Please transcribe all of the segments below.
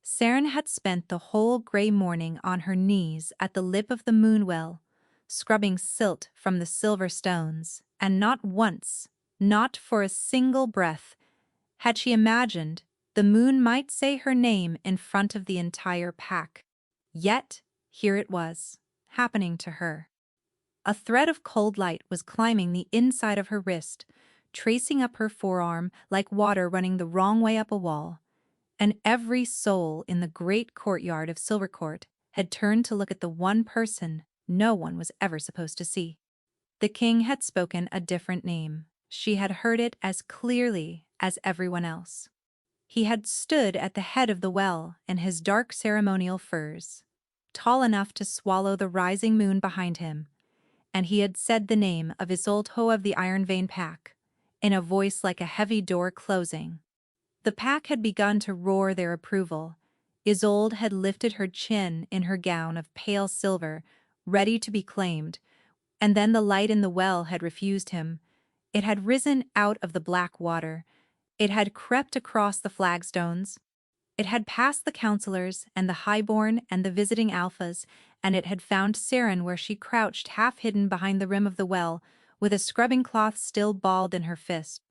Saren had spent the whole gray morning on her knees at the lip of the moonwell, scrubbing silt from the silver stones, and not once, not for a single breath, had she imagined the moon might say her name in front of the entire pack. Yet, here it was, happening to her. A thread of cold light was climbing the inside of her wrist, tracing up her forearm like water running the wrong way up a wall, and every soul in the great courtyard of Silvercourt had turned to look at the one person no one was ever supposed to see. The king had spoken a different name. She had heard it as clearly as everyone else. He had stood at the head of the well in his dark ceremonial furs, tall enough to swallow the rising moon behind him, and he had said the name of Isolde of the Iron Vein Pack, in a voice like a heavy door closing. The pack had begun to roar their approval. Isolde had lifted her chin in her gown of pale silver, ready to be claimed, and then the light in the well had refused him. It had risen out of the black water. It had crept across the flagstones. It had passed the counselors and the highborn and the visiting alphas, and it had found Saren where she crouched half-hidden behind the rim of the well, with a scrubbing cloth still balled in her fist.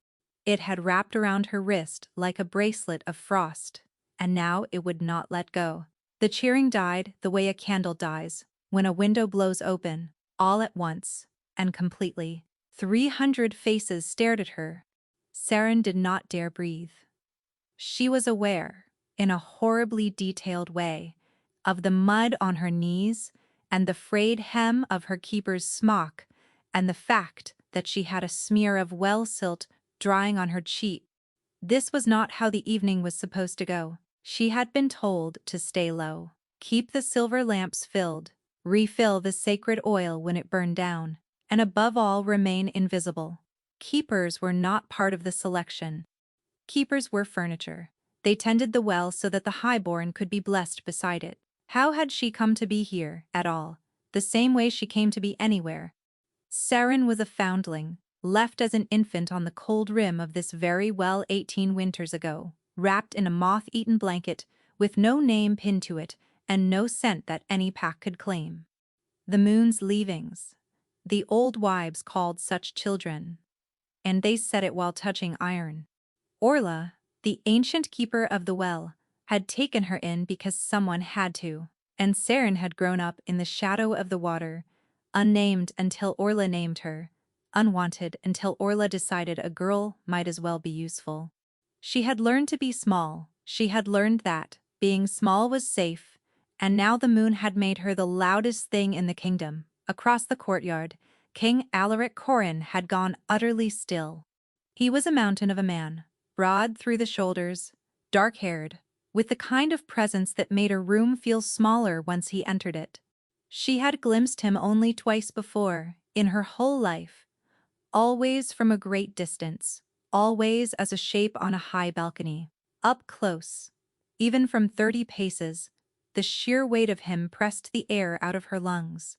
It had wrapped around her wrist like a bracelet of frost, and now it would not let go. The cheering died the way a candle dies, when a window blows open, all at once, and completely. 300 faces stared at her. Saren did not dare breathe. She was aware, in a horribly detailed way, of the mud on her knees and the frayed hem of her keeper's smock, and the fact that she had a smear of well silt drying on her cheek. This was not how the evening was supposed to go. She had been told to stay low, keep the silver lamps filled, refill the sacred oil when it burned down, and above all remain invisible. Keepers were not part of the selection. Keepers were furniture. They tended the well so that the highborn could be blessed beside it. How had she come to be here, at all? The same way she came to be anywhere. Saren was a foundling, left as an infant on the cold rim of this very well 18 winters ago, wrapped in a moth-eaten blanket, with no name pinned to it, and no scent that any pack could claim. The moon's leavings. The old wives called such children, and they said it while touching iron. Orla, the ancient keeper of the well, had taken her in because someone had to, and Saren had grown up in the shadow of the water, unnamed until Orla named her, unwanted until Orla decided a girl might as well be useful. She had learned to be small. She had learned that being small was safe, and now the moon had made her the loudest thing in the kingdom. Across the courtyard, King Alaric Corrin had gone utterly still. He was a mountain of a man, broad through the shoulders, dark-haired, with the kind of presence that made a room feel smaller once he entered it. She had glimpsed him only twice before, in her whole life, always from a great distance, always as a shape on a high balcony. Up close, even from 30 paces, the sheer weight of him pressed the air out of her lungs.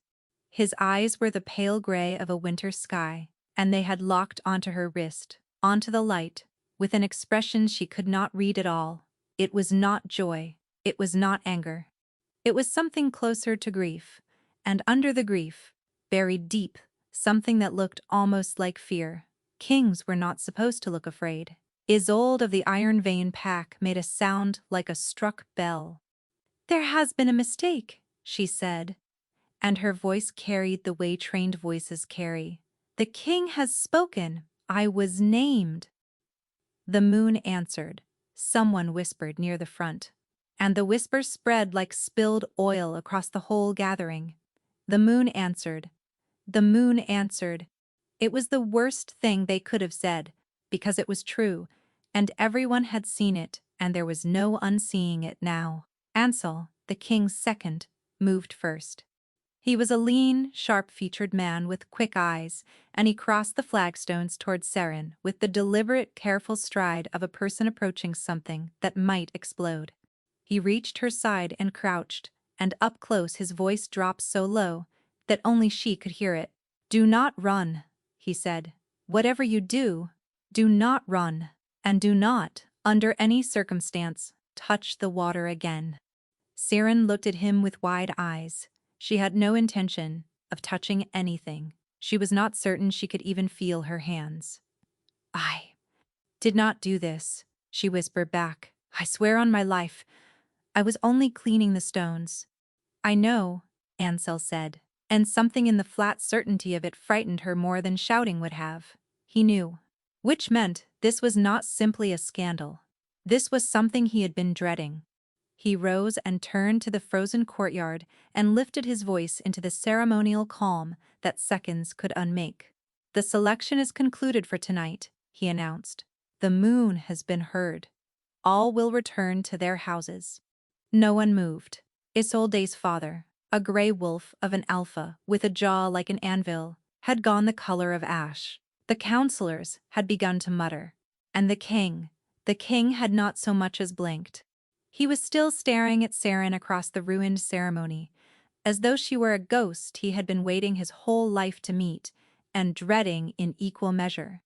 His eyes were the pale gray of a winter sky, and they had locked onto her wrist, onto the light, with an expression she could not read at all. It was not joy. It was not anger. It was something closer to grief, and under the grief, buried deep, something that looked almost like fear. Kings were not supposed to look afraid. Isolde of the Iron Vein Pack made a sound like a struck bell. "There has been a mistake," she said, and her voice carried the way trained voices carry. "The king has spoken. I was named." The moon answered. Someone whispered near the front, and the whisper spread like spilled oil across the whole gathering. The moon answered. The moon answered. It was the worst thing they could have said, because it was true, and everyone had seen it, and there was no unseeing it now. Ansel, the king's second, moved first. He was a lean, sharp-featured man with quick eyes, and he crossed the flagstones toward Saren with the deliberate, careful stride of a person approaching something that might explode. He reached her side and crouched, and up close his voice dropped so low that only she could hear it. "Do not run," he said. "Whatever you do, do not run, and do not, under any circumstance, touch the water again. Siren looked at him with wide eyes. She had no intention of touching anything. She was not certain she could even feel her hands. I did not do this, she whispered back. I swear on my life. I was only cleaning the stones. I know, Ansel said, and something in the flat certainty of it frightened her more than shouting would have. He knew. Which meant this was not simply a scandal. This was something he had been dreading. He rose and turned to the frozen courtyard and lifted his voice into the ceremonial calm that seconds could unmake. The selection is concluded for tonight, he announced. The moon has been heard. All will return to their houses. No one moved. Isolde's father, a gray wolf of an alpha with a jaw like an anvil, had gone the color of ash. The counselors had begun to mutter. And the king had not so much as blinked. He was still staring at Siren across the ruined ceremony, as though she were a ghost he had been waiting his whole life to meet, and dreading in equal measure.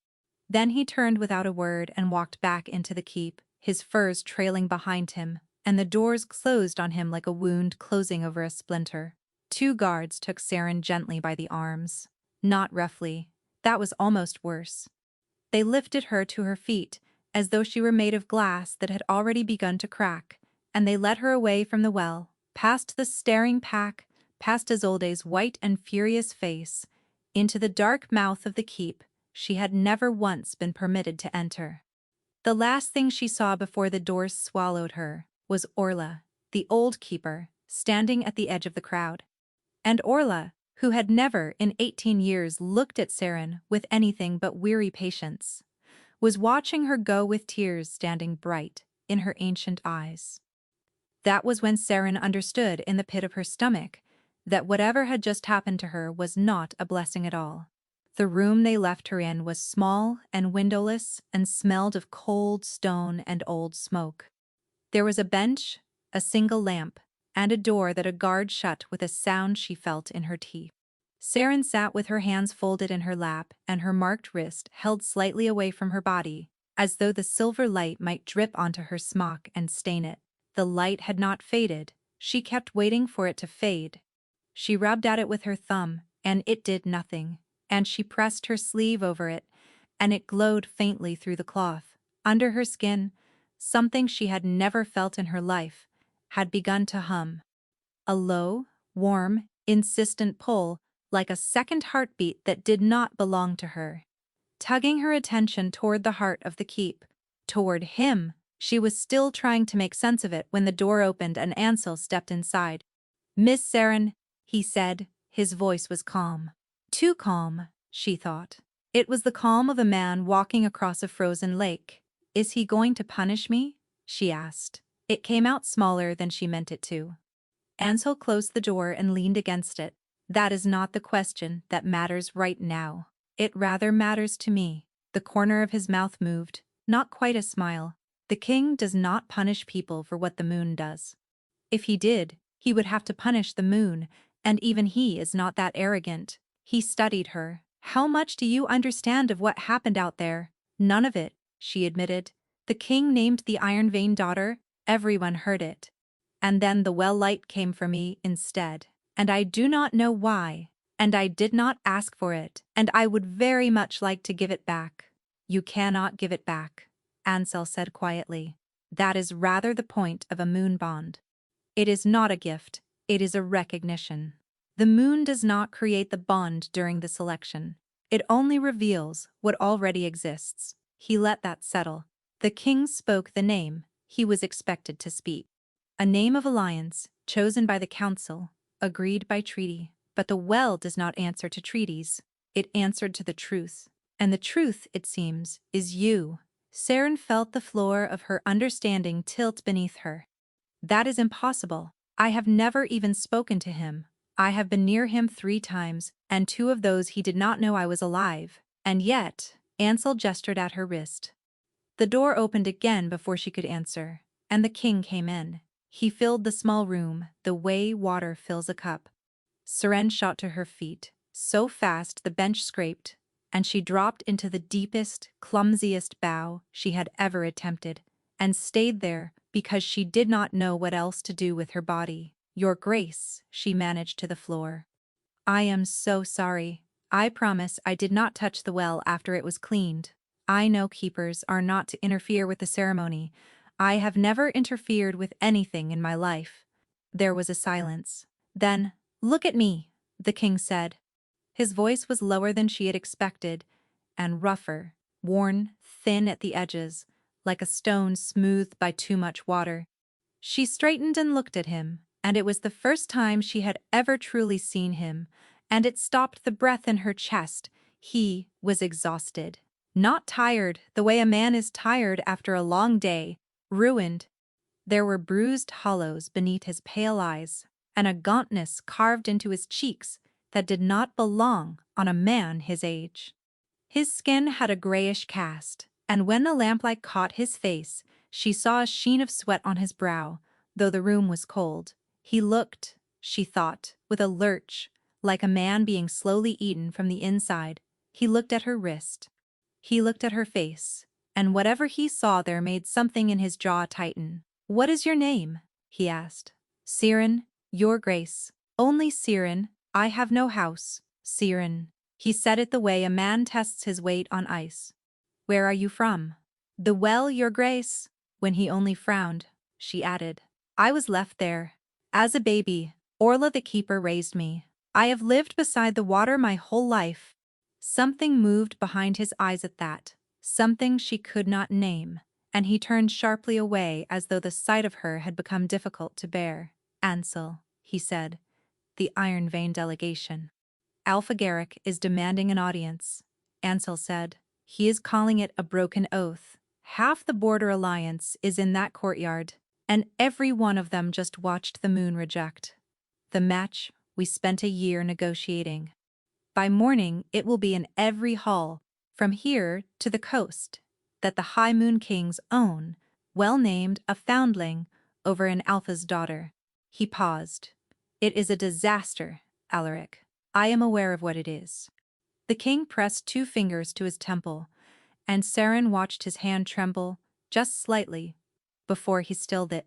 Then he turned without a word and walked back into the keep, his furs trailing behind him, and the doors closed on him like a wound closing over a splinter. 2 guards took Siren gently by the arms. Not roughly. That was almost worse. They lifted her to her feet, as though she were made of glass that had already begun to crack, and they led her away from the well, past the staring pack, past Isolde's white and furious face, into the dark mouth of the keep she had never once been permitted to enter. The last thing she saw before the doors swallowed her was Orla, the old keeper, standing at the edge of the crowd. And Orla, who had never in 18 years looked at Siren with anything but weary patience, was watching her go with tears standing bright in her ancient eyes. That was when Siren understood in the pit of her stomach that whatever had just happened to her was not a blessing at all. The room they left her in was small and windowless and smelled of cold stone and old smoke. There was a bench, a single lamp, and a door that a guard shut with a sound she felt in her teeth. Siren sat with her hands folded in her lap and her marked wrist held slightly away from her body, as though the silver light might drip onto her smock and stain it. The light had not faded. She kept waiting for it to fade. She rubbed at it with her thumb, and it did nothing, and she pressed her sleeve over it, and it glowed faintly through the cloth. Under her skin, something she had never felt in her life had begun to hum. A low, warm, insistent pull, like a second heartbeat that did not belong to her, tugging her attention toward the heart of the keep, toward him. She was still trying to make sense of it when the door opened and Ansel stepped inside. "Miss Siren," he said. His voice was calm. Too calm, she thought. It was the calm of a man walking across a frozen lake. "Is he going to punish me?" she asked. It came out smaller than she meant it to. Ansel closed the door and leaned against it. "That is not the question that matters right now. It rather matters to me." The corner of his mouth moved, not quite a smile. "The king does not punish people for what the moon does. If he did, he would have to punish the moon, and even he is not that arrogant." He studied her. "How much do you understand of what happened out there?" "None of it," she admitted. "The king named the Iron Vein daughter. Everyone heard it. And then the well light came for me instead. And I do not know why, and I did not ask for it, and I would very much like to give it back." "You cannot give it back," Ansel said quietly. "That is rather the point of a moon bond. It is not a gift, it is a recognition. The moon does not create the bond during the selection. It only reveals what already exists." He let that settle. The king spoke the name he was expected to speak. A name of alliance, chosen by the council, agreed by treaty. But the well does not answer to treaties. It answered to the truth. And the truth, it seems, is you. Siren felt the floor of her understanding tilt beneath her. "That is impossible. I have never even spoken to him. I have been near him 3 times, and 2 of those he did not know I was alive. And yet," Ansel gestured at her wrist. The door opened again before she could answer, and the king came in. He filled the small room the way water fills a cup. Siren shot to her feet, so fast the bench scraped, and she dropped into the deepest, clumsiest bow she had ever attempted, and stayed there because she did not know what else to do with her body. "Your Grace," she managed to the floor. "I am so sorry. I promise I did not touch the well after it was cleaned. I know keepers are not to interfere with the ceremony. I have never interfered with anything in my life." There was a silence. Then, "Look at me," the king said. His voice was lower than she had expected, and rougher, worn, thin at the edges, like a stone smoothed by too much water. She straightened and looked at him, and it was the first time she had ever truly seen him, and it stopped the breath in her chest. He was exhausted. Not tired the way a man is tired after a long day, ruined. There were bruised hollows beneath his pale eyes, and a gauntness carved into his cheeks that did not belong on a man his age. His skin had a grayish cast, and when the lamplight caught his face, she saw a sheen of sweat on his brow, though the room was cold. He looked, she thought, with a lurch, like a man being slowly eaten from the inside. He looked at her wrist. He looked at her face, and whatever he saw there made something in his jaw tighten. "What is your name?" he asked. "Siren, Your Grace. Only Siren. I have no house, Siren." He said it the way a man tests his weight on ice. "Where are you from?" "The well, Your Grace." When he only frowned, she added, "I was left there. As a baby, Orla the keeper raised me. I have lived beside the water my whole life." Something moved behind his eyes at that, something she could not name, and he turned sharply away as though the sight of her had become difficult to bear. "Ansel," he said, "the Iron Vein delegation. Alpha Garrick is demanding an audience." Ansel said, "He is calling it a broken oath. Half the Border Alliance is in that courtyard, and every one of them just watched the moon reject the match we spent a year negotiating. By morning it will be in every hall, from here to the coast, that the High Moon Kings own, well named a foundling, over an Alpha's daughter." He paused. "It is a disaster, Alaric. I am aware of what it is." The king pressed 2 fingers to his temple, and Saren watched his hand tremble, just slightly, before he stilled it.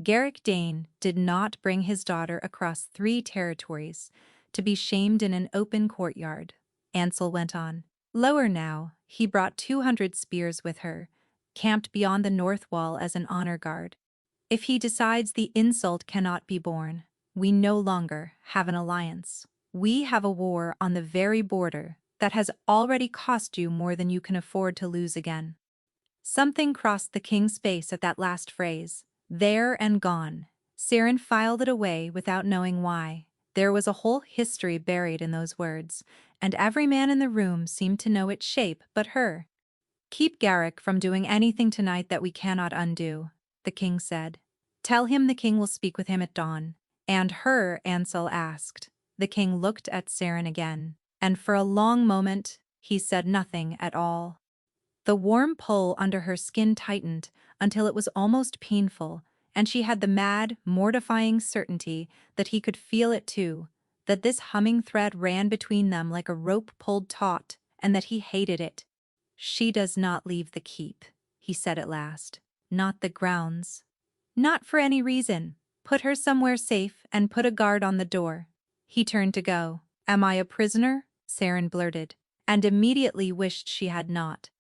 Garrick Dane did not bring his daughter across 3 territories to be shamed in an open courtyard, Ansel went on. Lower now, he brought 200 spears with her, camped beyond the north wall as an honor guard. If he decides the insult cannot be borne, we no longer have an alliance. We have a war on the very border that has already cost you more than you can afford to lose again. Something crossed the king's face at that last phrase. There and gone. Siren filed it away without knowing why. There was a whole history buried in those words, and every man in the room seemed to know its shape but her. "Keep Garrick from doing anything tonight that we cannot undo," the king said. "Tell him the king will speak with him at dawn." "And her?" Ansel asked. The king looked at Siren again, and for a long moment he said nothing at all. The warm pull under her skin tightened until it was almost painful, and she had the mad, mortifying certainty that he could feel it too, that this humming thread ran between them like a rope pulled taut, and that he hated it. "She does not leave the keep," he said at last. "Not the grounds. Not for any reason. Put her somewhere safe and put a guard on the door." He turned to go. "Am I a prisoner?" Saren blurted, and immediately wished she had not.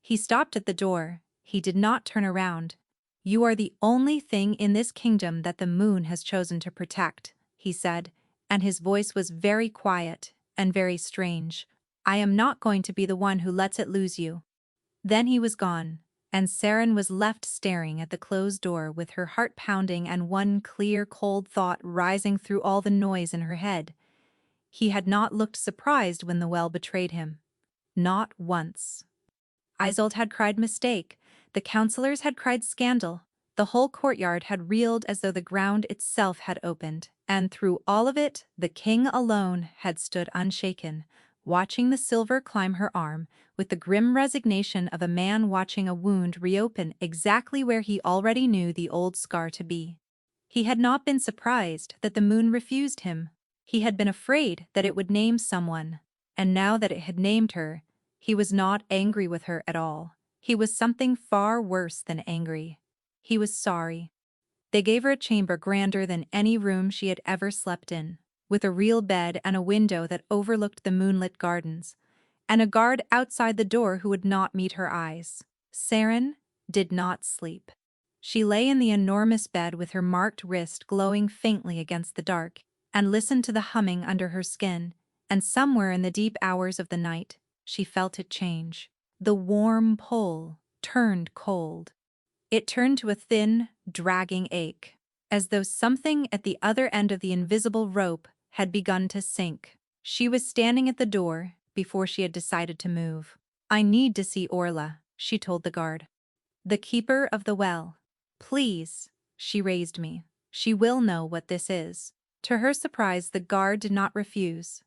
He stopped at the door. He did not turn around. "You are the only thing in this kingdom that the moon has chosen to protect," he said, and his voice was very quiet and very strange. "I am not going to be the one who lets it lose you." Then he was gone, and Saren was left staring at the closed door with her heart pounding and one clear, cold thought rising through all the noise in her head. He had not looked surprised when the well betrayed him. Not once. Isolde had cried mistake, the councillors had cried scandal, the whole courtyard had reeled as though the ground itself had opened, and through all of it the king alone had stood unshaken, watching the silver climb her arm with the grim resignation of a man watching a wound reopen exactly where he already knew the old scar to be. He had not been surprised that the moon refused him. He had been afraid that it would name someone, and now that it had named her, he was not angry with her at all. He was something far worse than angry. He was sorry. They gave her a chamber grander than any room she had ever slept in, with a real bed and a window that overlooked the moonlit gardens, and a guard outside the door who would not meet her eyes. Saren did not sleep. She lay in the enormous bed with her marked wrist glowing faintly against the dark, and listened to the humming under her skin, and somewhere in the deep hours of the night, she felt it change. The warm pull turned cold. It turned to a thin, dragging ache, as though something at the other end of the invisible rope had begun to sink. She was standing at the door before she had decided to move. "I need to see Orla," she told the guard. "The keeper of the well. Please." She raised me. "She will know what this is." To her surprise, the guard did not refuse.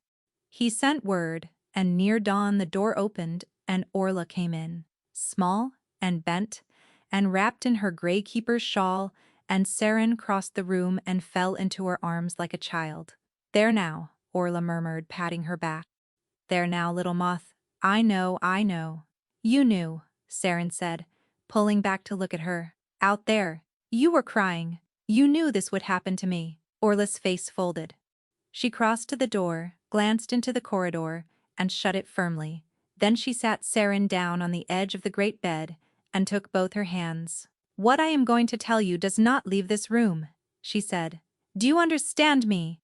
He sent word, and near dawn the door opened and Orla came in, small and bent, and wrapped in her gray keeper's shawl, and Saren crossed the room and fell into her arms like a child. "There now," Orla murmured, patting her back. "There now, little moth. I know, I know." "You knew," Saren said, pulling back to look at her. "Out there. You were crying. You knew this would happen to me." Orla's face folded. She crossed to the door, glanced into the corridor, and shut it firmly. Then she sat Saren down on the edge of the great bed and took both her hands. "What I am going to tell you does not leave this room," she said. "Do you understand me?"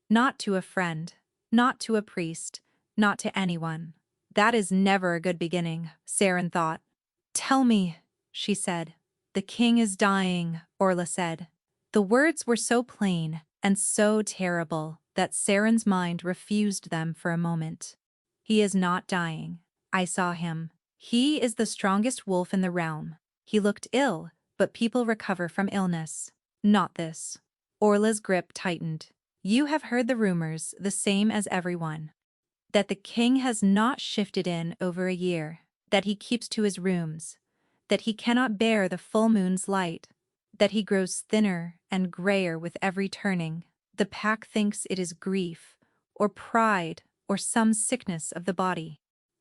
Not to a friend, not to a priest, not to anyone. That is never a good beginning, Saren thought. "Tell me," she said. "The king is dying," Orla said. The words were so plain and so terrible that Saren's mind refused them for a moment. "He is not dying. I saw him. He is the strongest wolf in the realm. He looked ill, but people recover from illness. Not this." Orla's grip tightened. "You have heard the rumors, the same as everyone. That the king has not shifted in over a year, that he keeps to his rooms, that he cannot bear the full moon's light, that he grows thinner and grayer with every turning. The pack thinks it is grief, or pride, or some sickness of the body."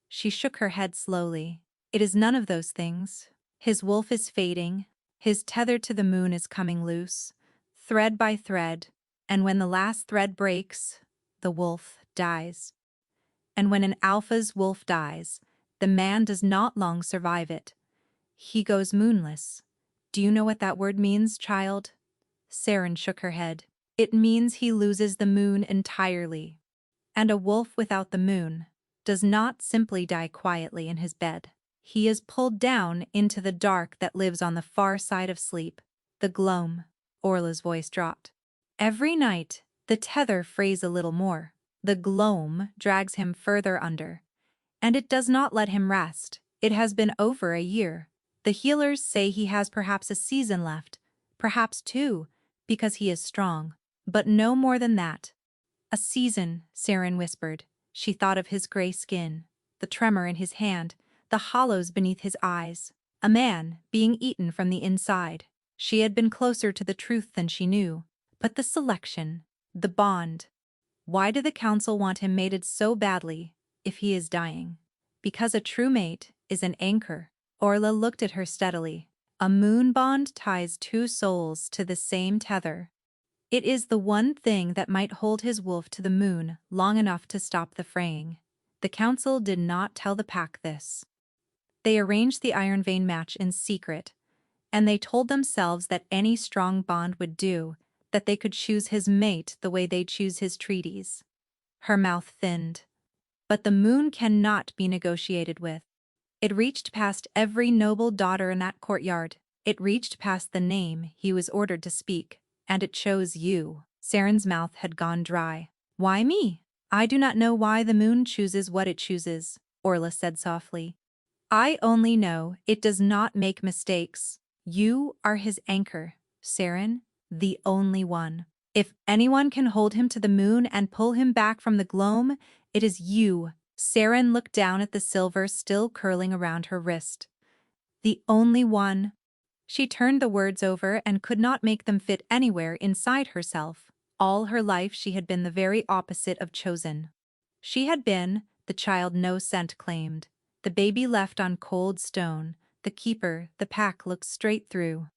She shook her head slowly. "It is none of those things. His wolf is fading, his tether to the moon is coming loose, thread by thread, and when the last thread breaks, the wolf dies. And when an alpha's wolf dies, the man does not long survive it. He goes moonless. Do you know what that word means, child?" Saren shook her head. "It means he loses the moon entirely. And a wolf without the moon does not simply die quietly in his bed. He is pulled down into the dark that lives on the far side of sleep, the gloam." Orla's voice dropped. "Every night, the tether frays a little more. The gloam drags him further under. And it does not let him rest. It has been over a year. The healers say he has perhaps a season left, perhaps two, because he is strong. But no more than that." "A season," Saren whispered. She thought of his gray skin, the tremor in his hand, the hollows beneath his eyes. A man being eaten from the inside. She had been closer to the truth than she knew. But the selection, the bond. Why do the council want him mated so badly if he is dying? Because a true mate is an anchor. Orla looked at her steadily. A moon bond ties two souls to the same tether. It is the one thing that might hold his wolf to the moon long enough to stop the fraying. The council did not tell the pack this. They arranged the Iron Vein match in secret, and they told themselves that any strong bond would do, that they could choose his mate the way they choose his treaties. Her mouth thinned. "But the moon cannot be negotiated with. It reached past every noble daughter in that courtyard. It reached past the name he was ordered to speak, and it chose you." Saren's mouth had gone dry. "Why me?" "I do not know why the moon chooses what it chooses," Orla said softly. "I only know it does not make mistakes. You are his anchor, Saren, the only one. If anyone can hold him to the moon and pull him back from the gloam, it is you." Saren looked down at the silver still curling around her wrist. "The only one." She turned the words over and could not make them fit anywhere inside herself. All her life she had been the very opposite of chosen. She had been the child no scent claimed, the baby left on cold stone, the keeper the pack looked straight through.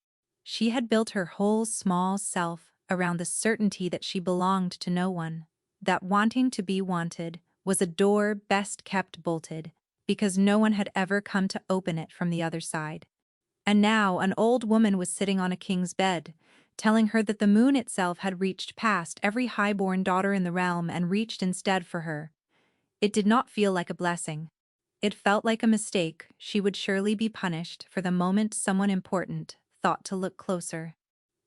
She had built her whole small self around the certainty that she belonged to no one, that wanting to be wanted was a door best kept bolted, because no one had ever come to open it from the other side. And now an old woman was sitting on a king's bed, telling her that the moon itself had reached past every high-born daughter in the realm and reached instead for her. It did not feel like a blessing. It felt like a mistake. She would surely be punished for the moment someone important thought to look closer.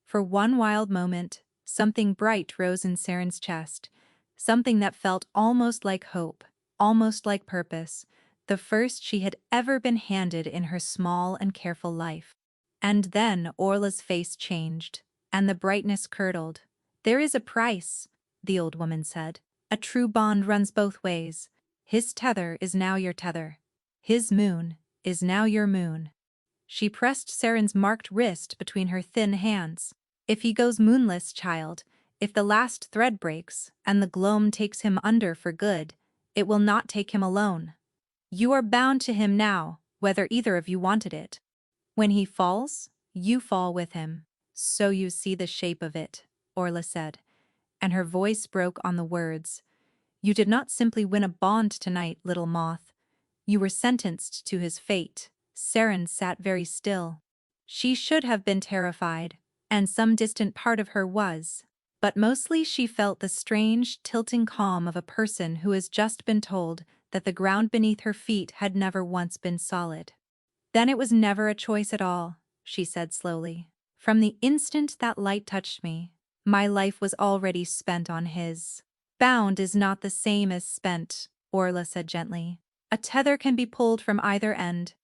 For one wild moment, something bright rose in Saren's chest, something that felt almost like hope, almost like purpose, the first she had ever been handed in her small and careful life. And then Orla's face changed, and the brightness curdled. "There is a price," the old woman said. "A true bond runs both ways. His tether is now your tether. His moon is now your moon." She pressed Saren's marked wrist between her thin hands. "If he goes moonless, child, if the last thread breaks, and the gloam takes him under for good, it will not take him alone. You are bound to him now, whether either of you wanted it. When he falls, you fall with him. So you see the shape of it," Orla said, and her voice broke on the words. "You did not simply win a bond tonight, little moth. You were sentenced to his fate." Saren sat very still. She should have been terrified, and some distant part of her was, but mostly she felt the strange, tilting calm of a person who has just been told that the ground beneath her feet had never once been solid. "Then it was never a choice at all," she said slowly. "From the instant that light touched me, my life was already spent on his." "Bound is not the same as spent," Orla said gently. "A tether can be pulled from either end.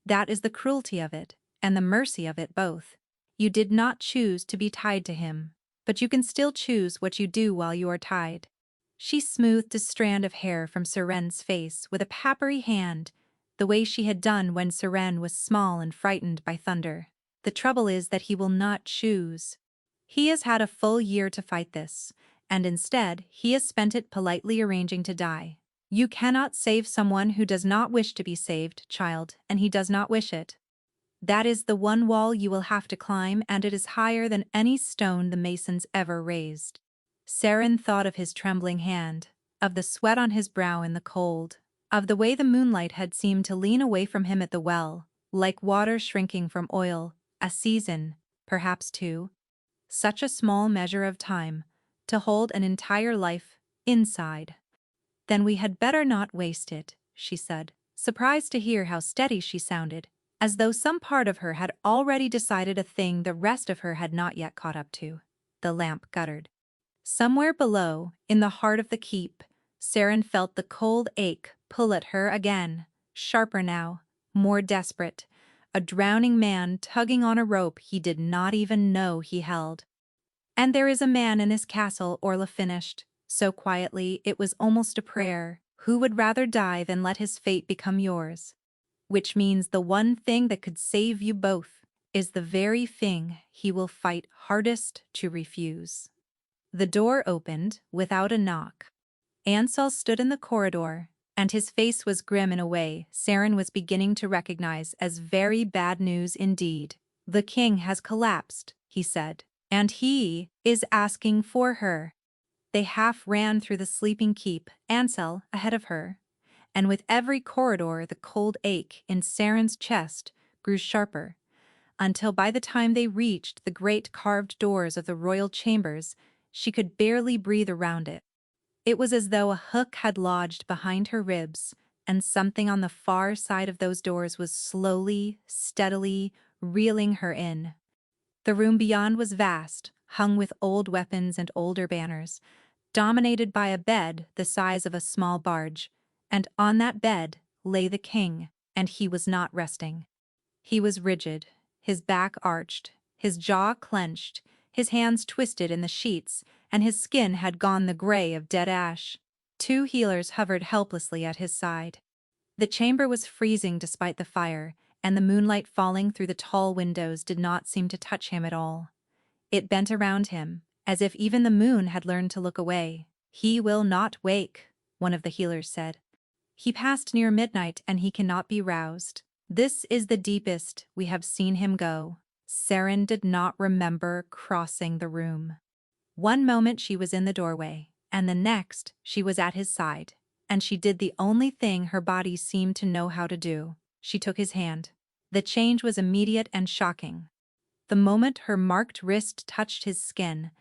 That is the cruelty of it, and the mercy of it both. You did not choose to be tied to him, but you can still choose what you do while you are tied." She smoothed a strand of hair from Saren's face with a papery hand, the way she had done when Saren was small and frightened by thunder. "The trouble is that he will not choose. He has had a full year to fight this, and instead he has spent it politely arranging to die. You cannot save someone who does not wish to be saved, child, and he does not wish it. That is the one wall you will have to climb, and it is higher than any stone the masons ever raised." Saren thought of his trembling hand, of the sweat on his brow in the cold, of the way the moonlight had seemed to lean away from him at the well, like water shrinking from oil, a season, perhaps two. Such a small measure of time, to hold an entire life inside. "Then we had better not waste it," she said, surprised to hear how steady she sounded, as though some part of her had already decided a thing the rest of her had not yet caught up to. The lamp guttered. Somewhere below, in the heart of the keep, Saren felt the cold ache pull at her again, sharper now, more desperate, a drowning man tugging on a rope he did not even know he held. "And there is a man in this castle," Orla finished, so quietly it was almost a prayer, "who would rather die than let his fate become yours. Which means the one thing that could save you both is the very thing he will fight hardest to refuse." The door opened without a knock. Ansel stood in the corridor, and his face was grim in a way Saren was beginning to recognize as very bad news indeed. "The king has collapsed," he said, "and he is asking for her." They half ran through the sleeping keep, Ansel ahead of her, and with every corridor the cold ache in Saren's chest grew sharper, until by the time they reached the great carved doors of the royal chambers, she could barely breathe around it. It was as though a hook had lodged behind her ribs, and something on the far side of those doors was slowly, steadily reeling her in. The room beyond was vast, hung with old weapons and older banners, dominated by a bed the size of a small barge, and on that bed lay the king, and he was not resting. He was rigid, his back arched, his jaw clenched, his hands twisted in the sheets, and his skin had gone the gray of dead ash. Two healers hovered helplessly at his side. The chamber was freezing despite the fire, and the moonlight falling through the tall windows did not seem to touch him at all. It bent around him, as if even the moon had learned to look away. "He will not wake," one of the healers said. "He passed near midnight and he cannot be roused. This is the deepest we have seen him go." Saren did not remember crossing the room. One moment she was in the doorway, and the next she was at his side, and she did the only thing her body seemed to know how to do. She took his hand. The change was immediate and shocking. The moment her marked wrist touched his skin,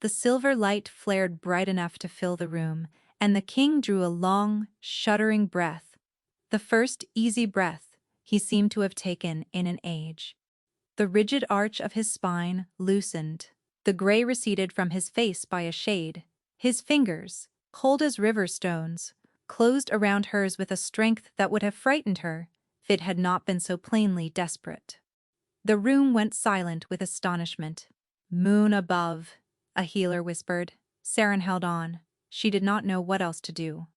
the silver light flared bright enough to fill the room, and the king drew a long, shuddering breath. The first easy breath he seemed to have taken in an age. The rigid arch of his spine loosened. The gray receded from his face by a shade. His fingers, cold as river stones, closed around hers with a strength that would have frightened her if it had not been so plainly desperate. The room went silent with astonishment. "Moon above," a healer whispered. Saren held on. She did not know what else to do.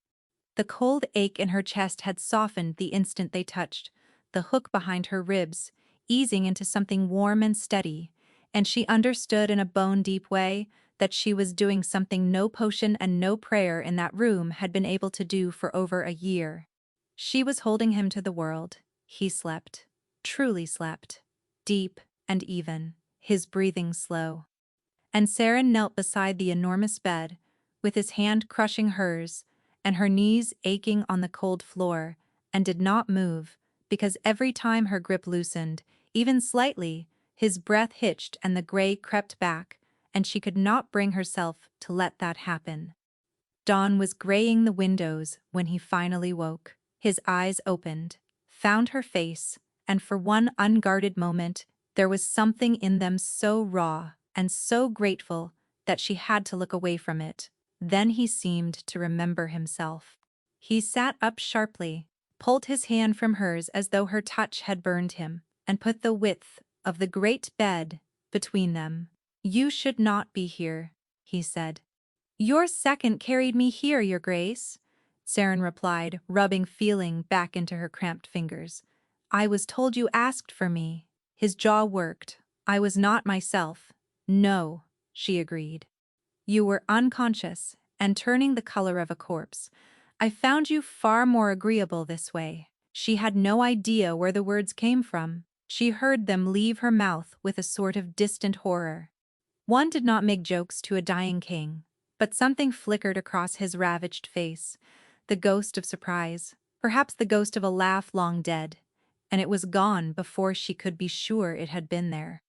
The cold ache in her chest had softened the instant they touched, the hook behind her ribs, easing into something warm and steady, and she understood in a bone-deep way that she was doing something no potion and no prayer in that room had been able to do for over a year. She was holding him to the world. He slept. Truly slept. Deep and even, his breathing slow. And Saren knelt beside the enormous bed, with his hand crushing hers, and her knees aching on the cold floor, and did not move, because every time her grip loosened, even slightly, his breath hitched and the gray crept back, and she could not bring herself to let that happen. Dawn was graying the windows when he finally woke. His eyes opened, found her face, and for one unguarded moment, there was something in them so raw and so grateful that she had to look away from it. Then he seemed to remember himself. He sat up sharply, pulled his hand from hers as though her touch had burned him, and put the width of the great bed between them. "You should not be here," he said. "Your second carried me here, Your Grace," Saren replied, rubbing feeling back into her cramped fingers. "I was told you asked for me." His jaw worked. "I was not myself." "No," she agreed. "You were unconscious and turning the color of a corpse. I found you far more agreeable this way." She had no idea where the words came from. She heard them leave her mouth with a sort of distant horror. One did not make jokes to a dying king, but something flickered across his ravaged face, the ghost of surprise, perhaps the ghost of a laugh long dead, and it was gone before she could be sure it had been there.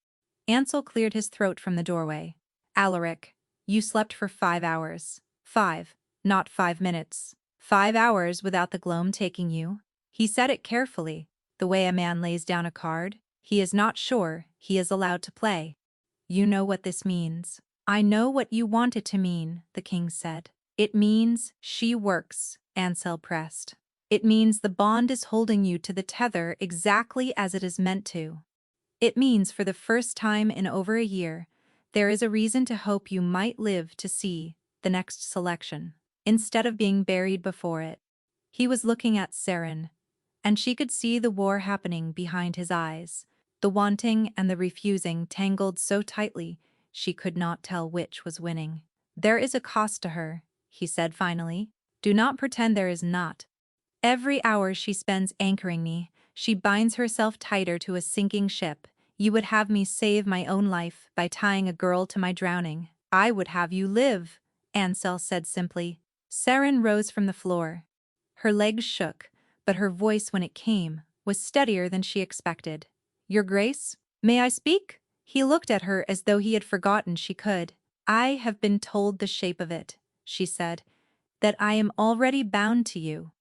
Ansel cleared his throat from the doorway. "Alaric, you slept for 5 hours. 5, not 5 minutes. 5 hours without the gloam taking you." He said it carefully, the way a man lays down a card he is not sure he is allowed to play. "You know what this means." "I know what you want it to mean," the king said. "It means she works," Ansel pressed. "It means the bond is holding you to the tether exactly as it is meant to. It means for the first time in over a year, there is a reason to hope you might live to see the next selection, instead of being buried before it." He was looking at Saren, and she could see the war happening behind his eyes, the wanting and the refusing tangled so tightly she could not tell which was winning. "There is a cost to her," he said finally. "Do not pretend there is not. Every hour she spends anchoring me, she binds herself tighter to a sinking ship. You would have me save my own life by tying a girl to my drowning. I would have you live," Ansel said simply. Saren rose from the floor. Her legs shook, but her voice when it came was steadier than she expected. "Your Grace, may I speak?" He looked at her as though he had forgotten she could. "I have been told the shape of it," she said, "that I am already bound to you.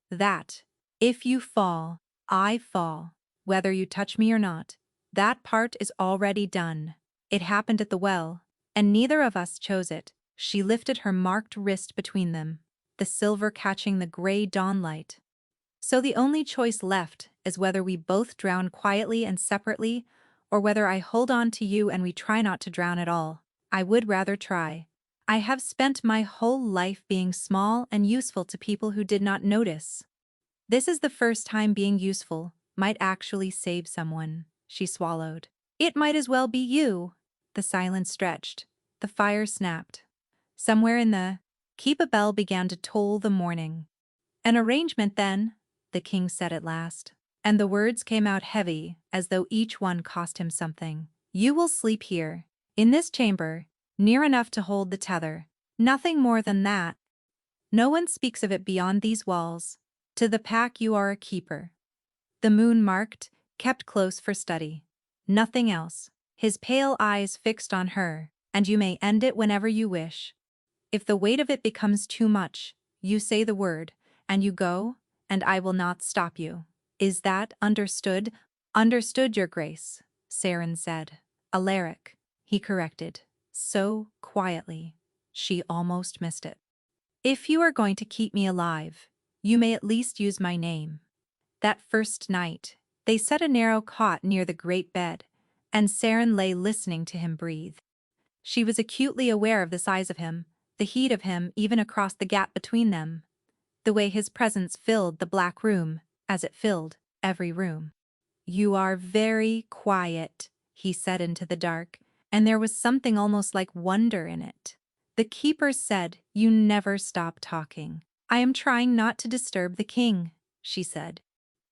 That, if you fall, I fall, whether you touch me or not. That part is already done. It happened at the well, and neither of us chose it." She lifted her marked wrist between them, the silver catching the gray dawnlight. "So the only choice left is whether we both drown quietly and separately, or whether I hold on to you and we try not to drown at all. I would rather try. I have spent my whole life being small and useful to people who did not notice. This is the first time being useful might actually save someone." She swallowed. "It might as well be you." The silence stretched. The fire snapped. Somewhere in the keep a bell began to toll the morning. "An arrangement then," the king said at last. and the words came out heavy as though each one cost him something. You will sleep here, in this chamber, near enough to hold the tether. Nothing more than that. No one speaks of it beyond these walls. To the pack you are a keeper. The moon marked, kept close for study. Nothing else. His pale eyes fixed on her, and you may end it whenever you wish. If the weight of it becomes too much, you say the word, and you go, and I will not stop you. Is that understood? Understood, Your Grace, Saren said. Alaric, he corrected, so quietly, she almost missed it. If you are going to keep me alive, you may at least use my name. That first night, they set a narrow cot near the great bed, and Saren lay listening to him breathe. She was acutely aware of the size of him, the heat of him even across the gap between them, the way his presence filled the black room, as it filled every room. You are very quiet, he said into the dark, and there was something almost like wonder in it. The keeper said, You never stop talking. I am trying not to disturb the king, she said.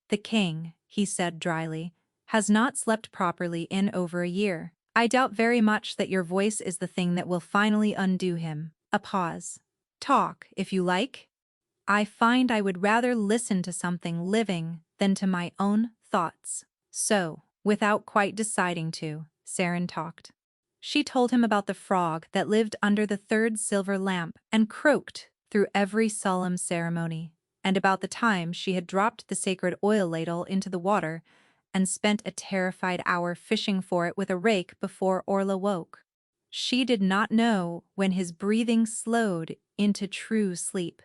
The king, he said dryly, has not slept properly in over a year. I doubt very much that your voice is the thing that will finally undo him. A pause. Talk, if you like. I find I would rather listen to something living than to my own thoughts. So, without quite deciding to, Saren talked. She told him about the frog that lived under the third silver lamp and croaked through every solemn ceremony, and about the time she had dropped the sacred oil ladle into the water and spent a terrified hour fishing for it with a rake before Orla woke. She did not know when his breathing slowed into true sleep.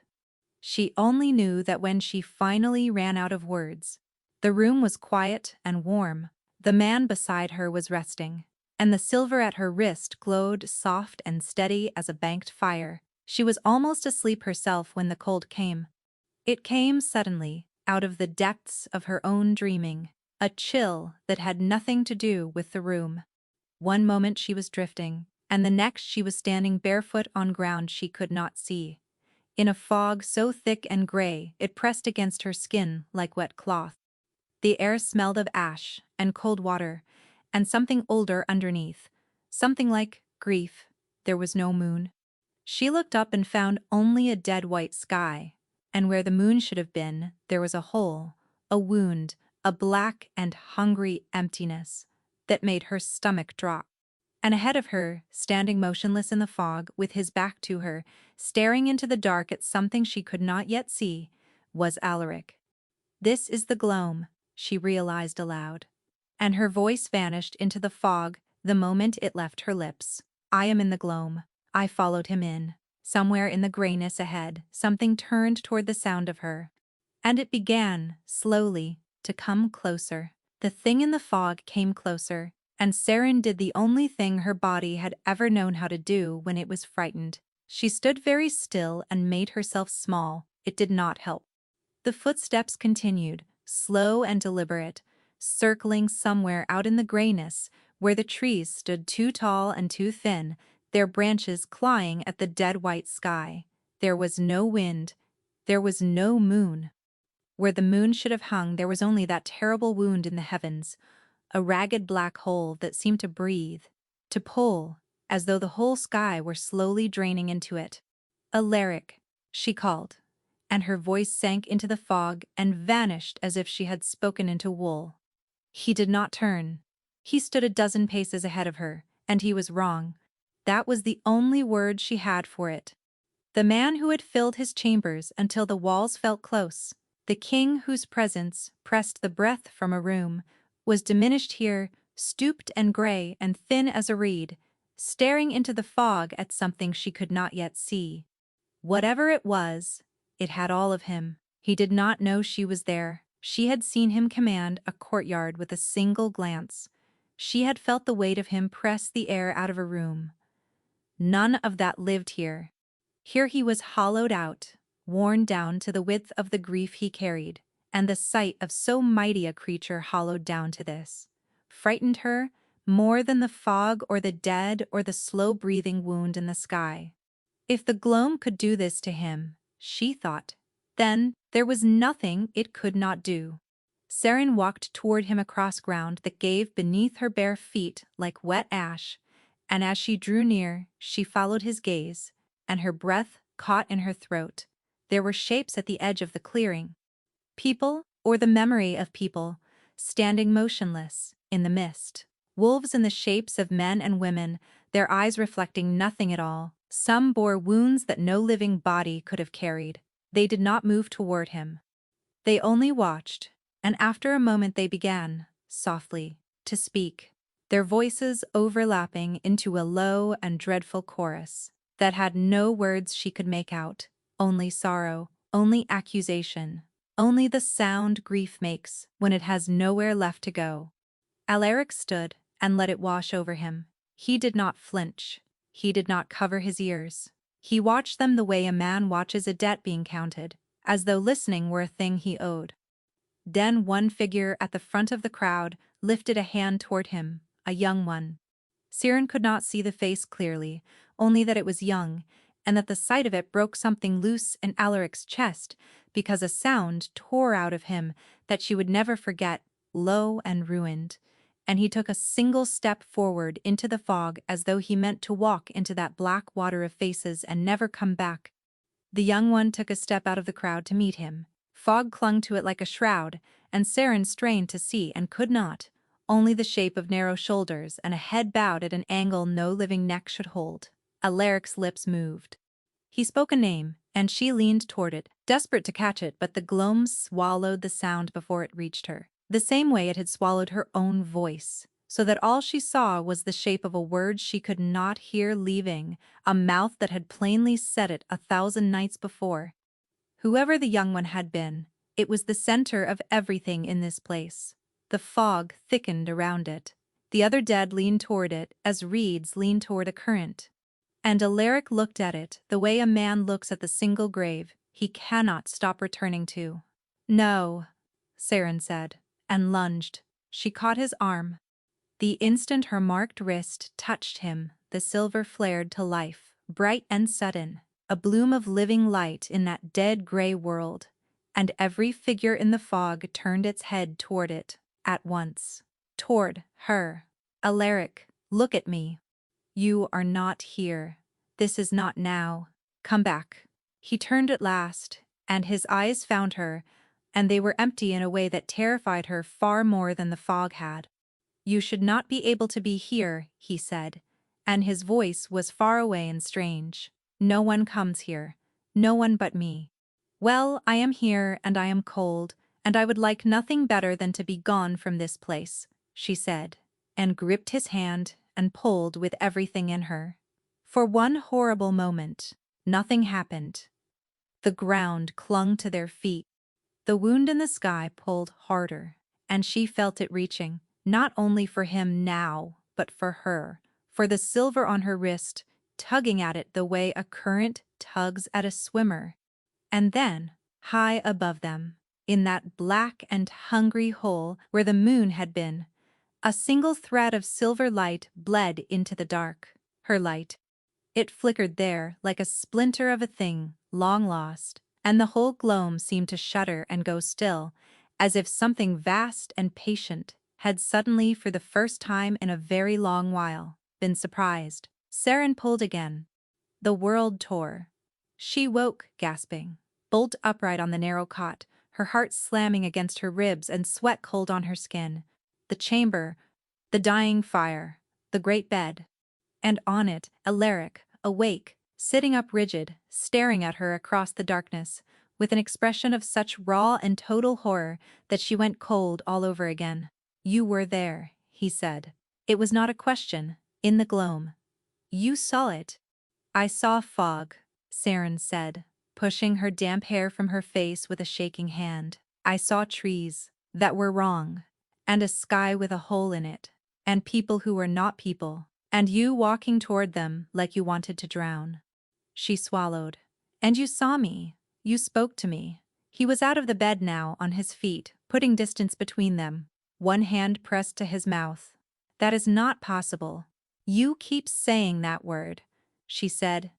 She only knew that when she finally ran out of words, the room was quiet and warm, the man beside her was resting, and the silver at her wrist glowed soft and steady as a banked fire. She was almost asleep herself when the cold came. It came suddenly, out of the depths of her own dreaming, a chill that had nothing to do with the room. One moment she was drifting, and the next she was standing barefoot on ground she could not see, in a fog so thick and gray it pressed against her skin like wet cloth. The air smelled of ash and cold water, and something older underneath, something like grief. There was no moon. She looked up and found only a dead white sky, and where the moon should have been, there was a hole, a wound, a black and hungry emptiness that made her stomach drop. And ahead of her, standing motionless in the fog, with his back to her, staring into the dark at something she could not yet see, was Alaric. This is the gloam, she realized aloud. And her voice vanished into the fog the moment it left her lips. I am in the gloam. I followed him in. Somewhere in the grayness ahead, something turned toward the sound of her. And it began, slowly, to come closer. The thing in the fog came closer, and Saren did the only thing her body had ever known how to do when it was frightened. She stood very still and made herself small. It did not help. The footsteps continued, slow and deliberate, circling somewhere out in the grayness, where the trees stood too tall and too thin, their branches clawing at the dead white sky. There was no wind. There was no moon. Where the moon should have hung, there was only that terrible wound in the heavens, a ragged black hole that seemed to breathe, to pull, as though the whole sky were slowly draining into it. Alaric, she called, and her voice sank into the fog and vanished as if she had spoken into wool. He did not turn. He stood a dozen paces ahead of her, and he was wrong. That was the only word she had for it. The man who had filled his chambers until the walls felt close, the king whose presence pressed the breath from a room, was diminished here, stooped and gray and thin as a reed, staring into the fog at something she could not yet see. Whatever it was, it had all of him. He did not know she was there. She had seen him command a courtyard with a single glance. She had felt the weight of him press the air out of a room. None of that lived here. Here he was hollowed out, worn down to the width of the grief he carried, and the sight of so mighty a creature hollowed down to this frightened her more than the fog or the dead or the slow-breathing wound in the sky. If the gloam could do this to him, she thought, then there was nothing it could not do. Saren walked toward him across ground that gave beneath her bare feet like wet ash, and as she drew near, she followed his gaze, and her breath caught in her throat. There were shapes at the edge of the clearing. People, or the memory of people, standing motionless in the mist. Wolves in the shapes of men and women, their eyes reflecting nothing at all. Some bore wounds that no living body could have carried. They did not move toward him. They only watched, and after a moment they began, softly, to speak, their voices overlapping into a low and dreadful chorus that had no words she could make out, only sorrow, only accusation, only the sound grief makes when it has nowhere left to go. Alaric stood and let it wash over him. He did not flinch. He did not cover his ears. He watched them the way a man watches a debt being counted, as though listening were a thing he owed. Then one figure at the front of the crowd lifted a hand toward him, a young one. Siren could not see the face clearly, only that it was young, and that the sight of it broke something loose in Alaric's chest, because a sound tore out of him that she would never forget, low and ruined, and he took a single step forward into the fog as though he meant to walk into that black water of faces and never come back. The young one took a step out of the crowd to meet him. Fog clung to it like a shroud, and Saren strained to see and could not, only the shape of narrow shoulders and a head bowed at an angle no living neck should hold. Alaric's lips moved. He spoke a name, and she leaned toward it, desperate to catch it, but the gloam swallowed the sound before it reached her, the same way it had swallowed her own voice, so that all she saw was the shape of a word she could not hear leaving, a mouth that had plainly said it 1,000 nights before. Whoever the young one had been, it was the center of everything in this place. The fog thickened around it. The other dead leaned toward it as reeds lean toward a current. And Alaric looked at it the way a man looks at the single grave he cannot stop returning to. "No," Saren said, and lunged. She caught his arm. The instant her marked wrist touched him, the silver flared to life, bright and sudden, a bloom of living light in that dead gray world, and every figure in the fog turned its head toward it, at once. Toward her. "Alaric, look at me. You are not here. This is not now. Come back." He turned at last, and his eyes found her, and they were empty in a way that terrified her far more than the fog had. "You should not be able to be here," he said, and his voice was far away and strange. "No one comes here. No one but me." "Well, I am here, and I am cold, and I would like nothing better than to be gone from this place," she said, and gripped his hand and pulled with everything in her. For one horrible moment, nothing happened. The ground clung to their feet. The wound in the sky pulled harder, and she felt it reaching, not only for him now, but for her, for the silver on her wrist, tugging at it the way a current tugs at a swimmer. And then, high above them, in that black and hungry hole where the moon had been, a single thread of silver light bled into the dark. Her light. It flickered there like a splinter of a thing long lost, and the whole gloam seemed to shudder and go still, as if something vast and patient had suddenly, for the first time in a very long while, been surprised. Saren pulled again. The world tore. She woke, gasping, bolt upright on the narrow cot, her heart slamming against her ribs and sweat cold on her skin. The chamber, the dying fire, the great bed. And on it, Alaric, awake, sitting up rigid, staring at her across the darkness, with an expression of such raw and total horror that she went cold all over again. "You were there," he said. It was not a question, in the gloam. "You saw it." "I saw fog," Saren said, pushing her damp hair from her face with a shaking hand. "I saw trees that were wrong, and a sky with a hole in it, and people who were not people, and you walking toward them like you wanted to drown." She swallowed. "And you saw me. You spoke to me." He was out of the bed now, on his feet, putting distance between them, one hand pressed to his mouth. "That is not possible. You keep saying that word," she said.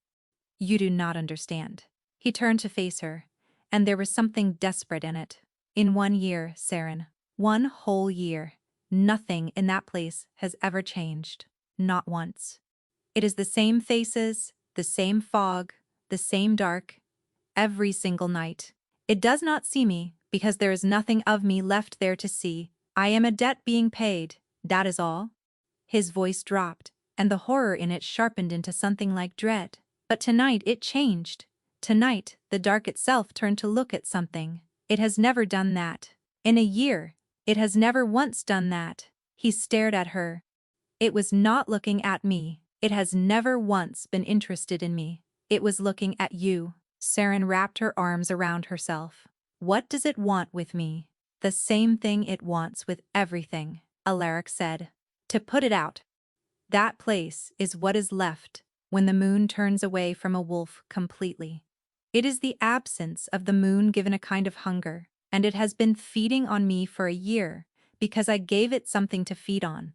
"You do not understand." He turned to face her, and there was something desperate in it. "In 1 year, Saren." 1 whole year. Nothing in that place has ever changed. Not once. It is the same faces, the same fog, the same dark, every single night. It does not see me, because there is nothing of me left there to see. I am a debt being paid, that is all. His voice dropped, and the horror in it sharpened into something like dread. But tonight it changed. Tonight, the dark itself turned to look at something. It has never done that. In a year, it has never once done that. He stared at her. It was not looking at me. It has never once been interested in me. It was looking at you. Saren wrapped her arms around herself. What does it want with me? The same thing it wants with everything, Alaric said. To put it out. That place is what is left when the moon turns away from a wolf completely. It is the absence of the moon given a kind of hunger, and it has been feeding on me for a year because I gave it something to feed on.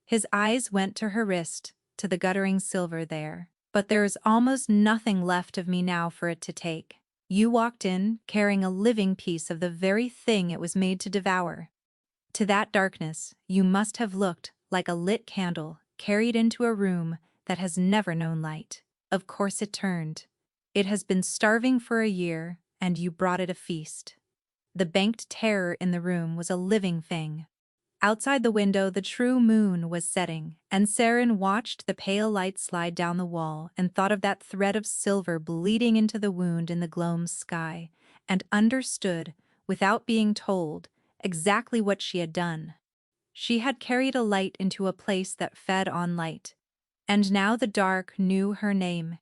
His eyes went to her wrist, to the guttering silver there. But there is almost nothing left of me now for it to take. You walked in, carrying a living piece of the very thing it was made to devour. To that darkness, you must have looked like a lit candle carried into a room that has never known light. Of course it turned. It has been starving for a year, and you brought it a feast. The banked terror in the room was a living thing. Outside the window, the true moon was setting, and Saren watched the pale light slide down the wall and thought of that thread of silver bleeding into the wound in the gloam's sky, and understood, without being told, exactly what she had done. She had carried a light into a place that fed on light, and now the dark knew her name.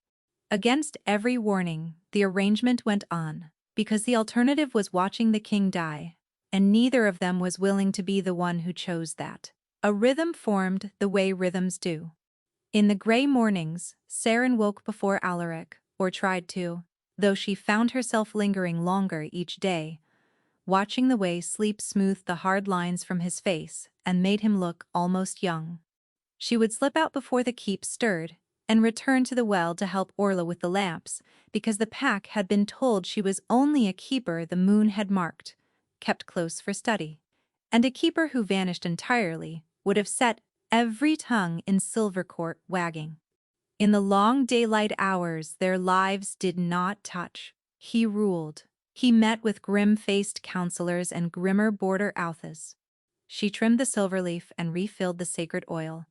Against every warning, the arrangement went on, because the alternative was watching the king die, and neither of them was willing to be the one who chose that. A rhythm formed the way rhythms do. In the gray mornings, Saren woke before Alaric, or tried to, though she found herself lingering longer each day, watching the way sleep smoothed the hard lines from his face and made him look almost young. She would slip out before the keep stirred, and return to the well to help Orla with the lamps, because the pack had been told she was only a keeper the moon had marked, kept close for study, and a keeper who vanished entirely would have set every tongue in Silvercourt wagging. In the long daylight hours their lives did not touch. He ruled. He met with grim-faced counselors and grimmer border authors. She trimmed the silver leaf and refilled the sacred oil,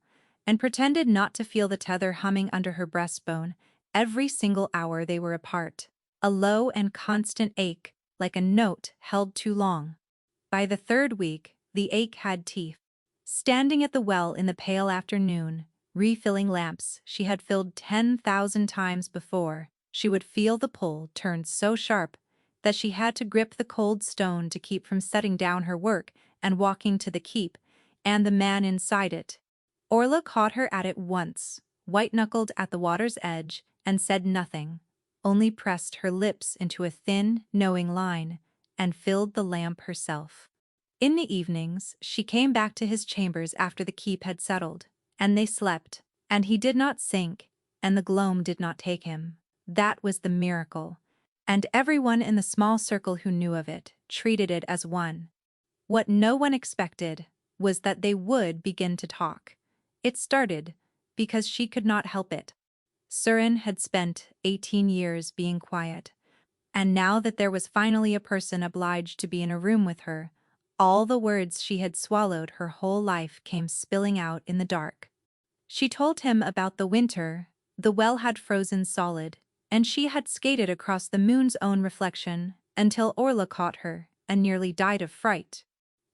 and pretended not to feel the tether humming under her breastbone every single hour they were apart, a low and constant ache, like a note held too long. By the third week, the ache had teeth. Standing at the well in the pale afternoon, refilling lamps she had filled 10,000 times before, she would feel the pull turned so sharp that she had to grip the cold stone to keep from setting down her work and walking to the keep, and the man inside it. Orla caught her at it once, white-knuckled at the water's edge, and said nothing, only pressed her lips into a thin, knowing line, and filled the lamp herself. In the evenings, she came back to his chambers after the keep had settled, and they slept, and he did not sink, and the gloam did not take him. That was the miracle, and everyone in the small circle who knew of it treated it as one. What no one expected was that they would begin to talk. It started because she could not help it. Saren had spent 18 years being quiet, and now that there was finally a person obliged to be in a room with her, all the words she had swallowed her whole life came spilling out in the dark. She told him about the winter. The well had frozen solid, and she had skated across the moon's own reflection until Orla caught her and nearly died of fright.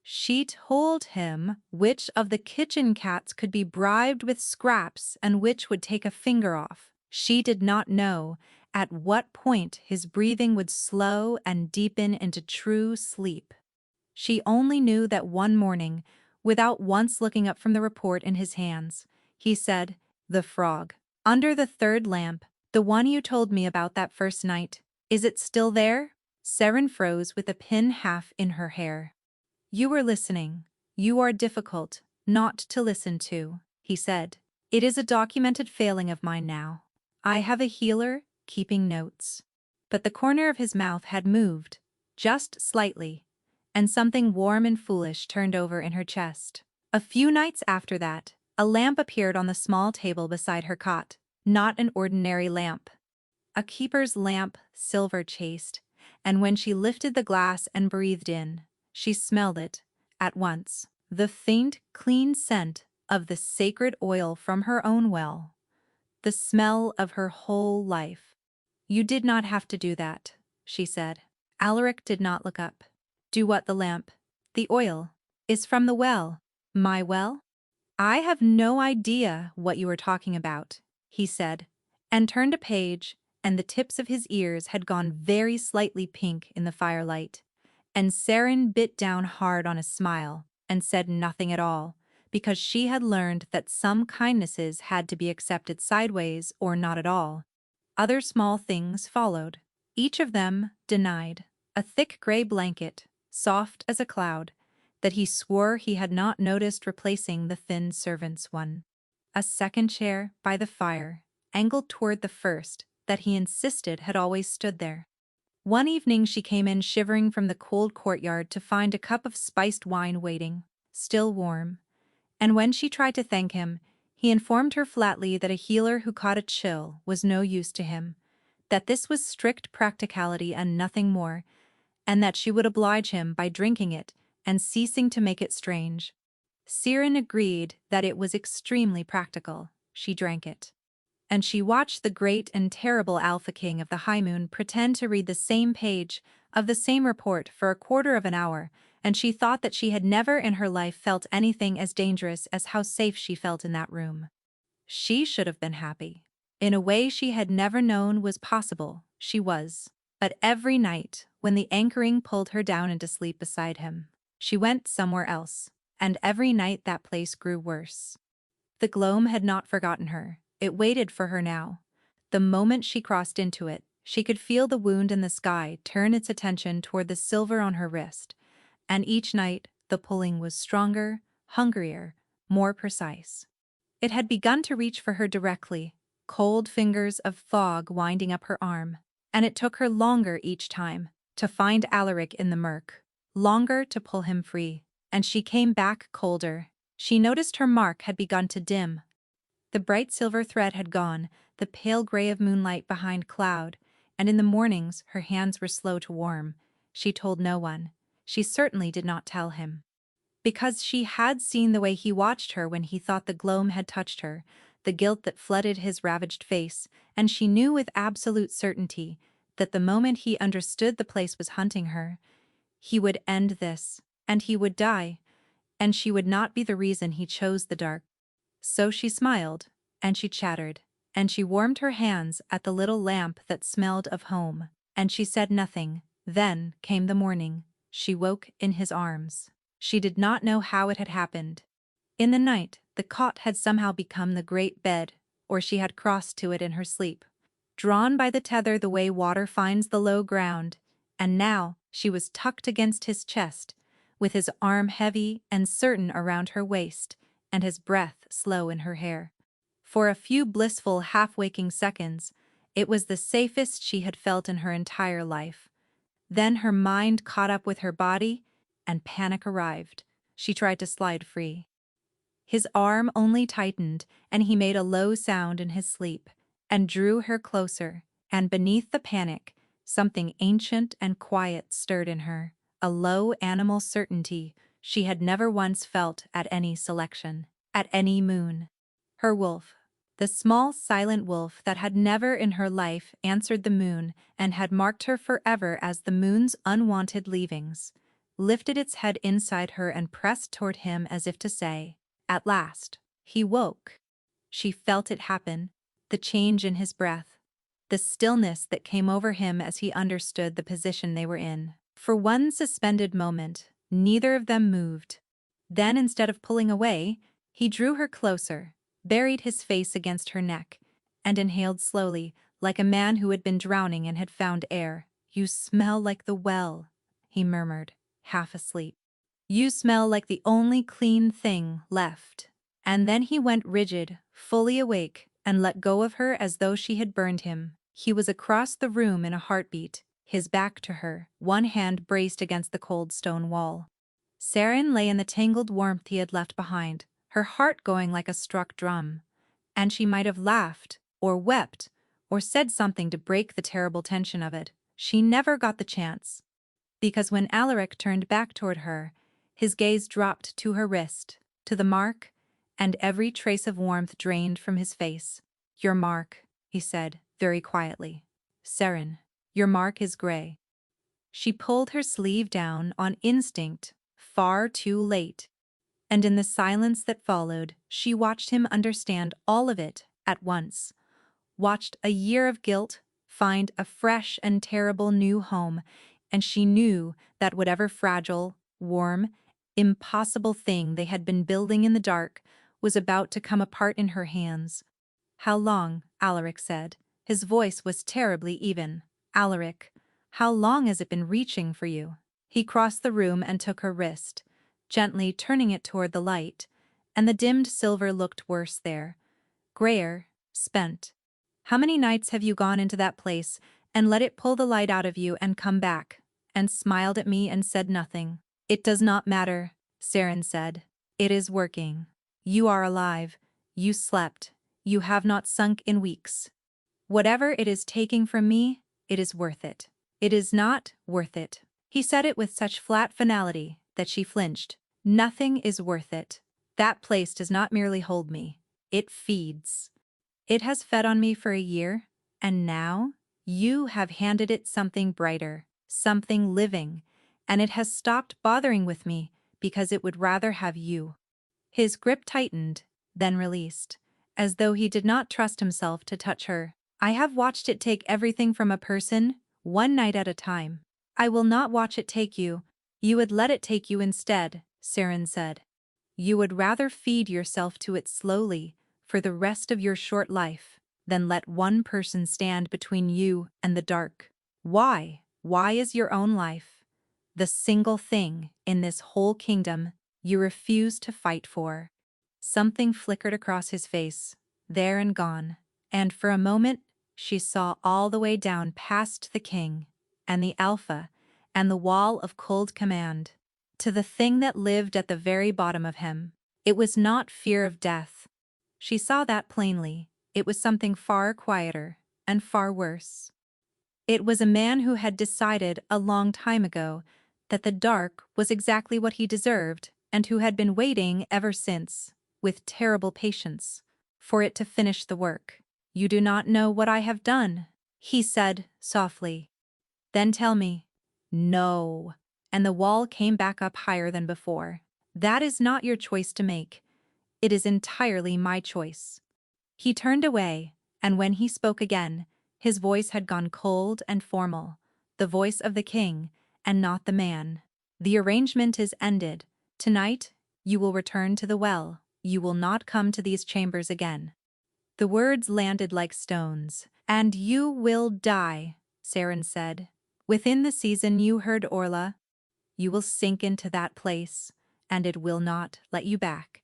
She told him which of the kitchen cats could be bribed with scraps and which would take a finger off. She did not know at what point his breathing would slow and deepen into true sleep. She only knew that one morning, without once looking up from the report in his hands, he said, "The frog. Under the third lamp, the one you told me about that first night. Is it still there?" Saren froze with a pin half in her hair. "You were listening. You are difficult not to listen to," he said. "It is a documented failing of mine now. I have a healer keeping notes." But the corner of his mouth had moved, just slightly, and something warm and foolish turned over in her chest. A few nights after that, a lamp appeared on the small table beside her cot. Not an ordinary lamp. A keeper's lamp, silver chased, and when she lifted the glass and breathed in, she smelled it, at once, the faint, clean scent of the sacred oil from her own well. The smell of her whole life. "You did not have to do that," she said. Alaric did not look up. "Do what? The lamp? The oil? Is from the well. My well? I have no idea what you are talking about," he said, and turned a page, and the tips of his ears had gone very slightly pink in the firelight. And Saren bit down hard on a smile and said nothing at all, because she had learned that some kindnesses had to be accepted sideways or not at all. Other small things followed, each of them denied. A thick gray blanket, soft as a cloud, that he swore he had not noticed replacing the thin servant's one. A second chair by the fire, angled toward the first, that he insisted had always stood there. One evening she came in shivering from the cold courtyard to find a cup of spiced wine waiting, still warm. And when she tried to thank him, he informed her flatly that a healer who caught a chill was no use to him, that this was strict practicality and nothing more, and that she would oblige him by drinking it and ceasing to make it strange. Siren agreed that it was extremely practical. She drank it. And she watched the great and terrible Alpha King of the High Moon pretend to read the same page of the same report for a quarter of an hour, and she thought that she had never in her life felt anything as dangerous as how safe she felt in that room. She should have been happy. In a way she had never known was possible, she was. But every night, when the anchoring pulled her down into sleep beside him, she went somewhere else, and every night that place grew worse. The gloam had not forgotten her. It waited for her now. The moment she crossed into it, she could feel the wound in the sky turn its attention toward the silver on her wrist, and each night the pulling was stronger, hungrier, more precise. It had begun to reach for her directly, cold fingers of fog winding up her arm, and it took her longer each time to find Alaric in the murk, longer to pull him free, and she came back colder. She noticed her mark had begun to dim. The bright silver thread had gone, the pale gray of moonlight behind cloud, and in the mornings her hands were slow to warm. She told no one. She certainly did not tell him. Because she had seen the way he watched her when he thought the gloam had touched her, the guilt that flooded his ravaged face, and she knew with absolute certainty that the moment he understood the place was hunting her, he would end this, and he would die, and she would not be the reason he chose the dark. So she smiled, and she chattered, and she warmed her hands at the little lamp that smelled of home, and she said nothing. Then came the morning. She woke in his arms. She did not know how it had happened. In the night, the cot had somehow become the great bed, or she had crossed to it in her sleep, drawn by the tether the way water finds the low ground, and now she was tucked against his chest, with his arm heavy and certain around her waist, and his breath slow in her hair. For a few blissful half-waking seconds, it was the safest she had felt in her entire life. Then her mind caught up with her body, and panic arrived. She tried to slide free. His arm only tightened, and he made a low sound in his sleep, and drew her closer, and beneath the panic, something ancient and quiet stirred in her, a low animal certainty she had never once felt at any selection, at any moon. Her wolf, the small silent wolf that had never in her life answered the moon and had marked her forever as the moon's unwanted leavings, lifted its head inside her and pressed toward him as if to say, "At last." He woke. She felt it happen, the change in his breath, the stillness that came over him as he understood the position they were in. For one suspended moment, neither of them moved. Then, instead of pulling away, he drew her closer, buried his face against her neck, and inhaled slowly, like a man who had been drowning and had found air. "You smell like the well," he murmured, half asleep. "You smell like the only clean thing left." And then he went rigid, fully awake, and let go of her as though she had burned him. He was across the room in a heartbeat, his back to her, one hand braced against the cold stone wall. Saren lay in the tangled warmth he had left behind, her heart going like a struck drum. And she might have laughed, or wept, or said something to break the terrible tension of it. She never got the chance. Because when Alaric turned back toward her, his gaze dropped to her wrist, to the mark, and every trace of warmth drained from his face. "Your mark," he said, very quietly. "Saren, your mark is gray." She pulled her sleeve down on instinct, far too late. And in the silence that followed, she watched him understand all of it at once. Watched a year of guilt find a fresh and terrible new home, and she knew that whatever fragile, warm, impossible thing they had been building in the dark was about to come apart in her hands. "How long?" Alaric said. His voice was terribly even. "Alaric, how long has it been reaching for you?" He crossed the room and took her wrist, gently turning it toward the light, and the dimmed silver looked worse there. Grayer, spent. "How many nights have you gone into that place and let it pull the light out of you and come back, and smiled at me and said nothing?" "It does not matter," Saren said. "It is working. You are alive. You slept. You have not sunk in weeks. Whatever it is taking from me, it is worth it." "It is not worth it." He said it with such flat finality that she flinched. "Nothing is worth it. That place does not merely hold me. It feeds. It has fed on me for a year, and now you have handed it something brighter, something living, and it has stopped bothering with me because it would rather have you." His grip tightened, then released, as though he did not trust himself to touch her. "I have watched it take everything from a person, one night at a time. I will not watch it take you. You would let it take you instead," Saren said. "You would rather feed yourself to it slowly, for the rest of your short life, than let one person stand between you and the dark. Why? Why is your own life the single thing in this whole kingdom you refuse to fight for?" Something flickered across his face, there and gone, and for a moment she saw all the way down past the king, and the Alpha, and the wall of cold command, to the thing that lived at the very bottom of him. It was not fear of death. She saw that plainly. It was something far quieter and far worse. It was a man who had decided a long time ago that the dark was exactly what he deserved, and who had been waiting ever since, with terrible patience, for it to finish the work. "You do not know what I have done," he said softly. "Then tell me." "No." And the wall came back up higher than before. "That is not your choice to make. It is entirely my choice." He turned away, and when he spoke again, his voice had gone cold and formal, the voice of the king, and not the man. "The arrangement is ended. Tonight, you will return to the well. You will not come to these chambers again." The words landed like stones. "And you will die," Saren said. "Within the season you heard Orla. You will sink into that place, and it will not let you back.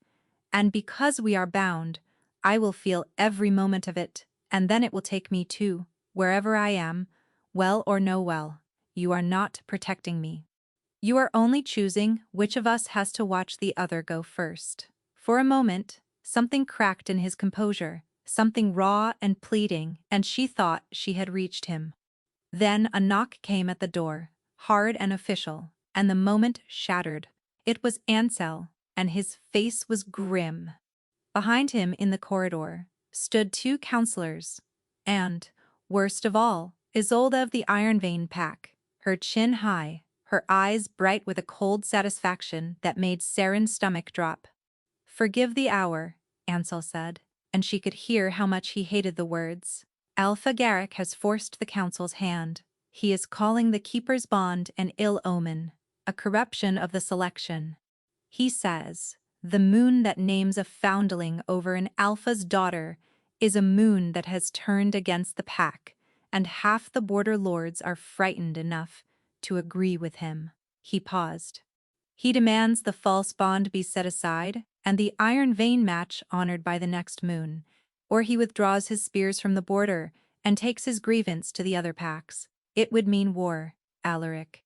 And because we are bound, I will feel every moment of it, and then it will take me too, wherever I am, well or no well. You are not protecting me. You are only choosing which of us has to watch the other go first." For a moment, something cracked in his composure, something raw and pleading, and she thought she had reached him. Then a knock came at the door, hard and official, and the moment shattered. It was Ansel, and his face was grim. Behind him in the corridor stood two counselors, and, worst of all, Isolde of the Iron Vein pack, her chin high, her eyes bright with a cold satisfaction that made Saren's stomach drop. "Forgive the hour," Ansel said, and she could hear how much he hated the words. "Alpha Garrick has forced the council's hand. He is calling the Keeper's Bond an ill omen, a corruption of the selection. He says, the moon that names a foundling over an Alpha's daughter is a moon that has turned against the pack, and half the border lords are frightened enough to agree with him." He paused. "He demands the false bond be set aside, and the Iron Vein match honored by the next moon, or he withdraws his spears from the border and takes his grievance to the other packs. It would mean war, Alaric.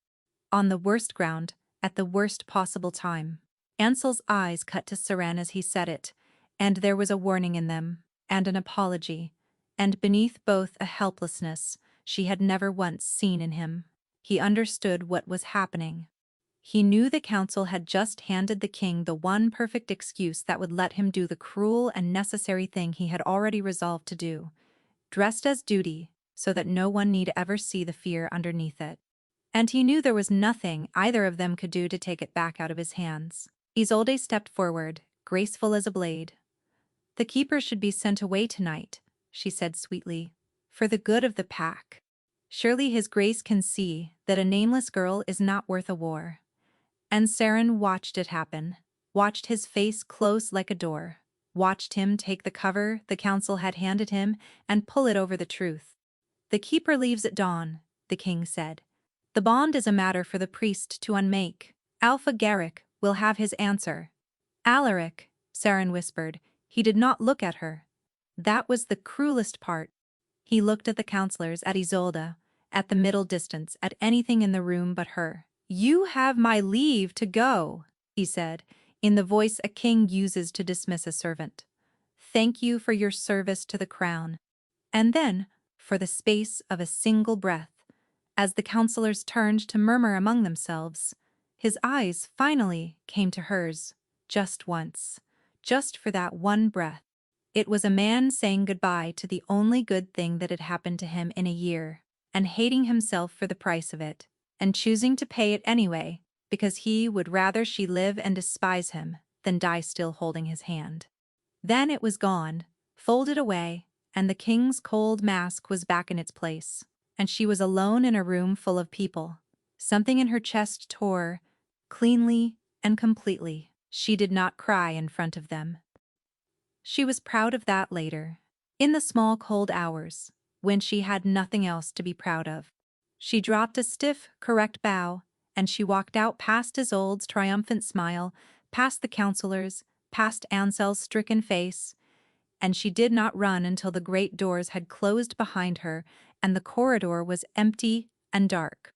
On the worst ground, at the worst possible time. Ansel's eyes cut to Seren as he said it, and there was a warning in them, and an apology, and beneath both a helplessness she had never once seen in him. He understood what was happening. He knew the council had just handed the king the one perfect excuse that would let him do the cruel and necessary thing he had already resolved to do, dressed as duty, so that no one need ever see the fear underneath it. And he knew there was nothing either of them could do to take it back out of his hands. Isolde stepped forward, graceful as a blade. "The keeper should be sent away tonight," she said sweetly, "for the good of the pack. Surely his grace can see that a nameless girl is not worth a war." And Seren watched it happen, watched his face close like a door, watched him take the cover the council had handed him and pull it over the truth. "The keeper leaves at dawn," the king said. "The bond is a matter for the priest to unmake. Alpha Garrick will have his answer." "Alaric," Seren whispered. He did not look at her. That was the cruelest part. He looked at the counselors, at Isolde, at the middle distance, at anything in the room but her. "You have my leave to go," he said, in the voice a king uses to dismiss a servant. "Thank you for your service to the crown." And then, for the space of a single breath, as the counselors turned to murmur among themselves, his eyes finally came to hers, just once, just for that one breath. It was a man saying goodbye to the only good thing that had happened to him in a year, and hating himself for the price of it, and choosing to pay it anyway, because he would rather she live and despise him than die still holding his hand. Then it was gone, folded away, and the king's cold mask was back in its place, and she was alone in a room full of people. Something in her chest tore, cleanly and completely. She did not cry in front of them. She was proud of that later, in the small cold hours, when she had nothing else to be proud of. She dropped a stiff, correct bow, and she walked out past Isolde's triumphant smile, past the counselors, past Ansel's stricken face, and she did not run until the great doors had closed behind her and the corridor was empty and dark.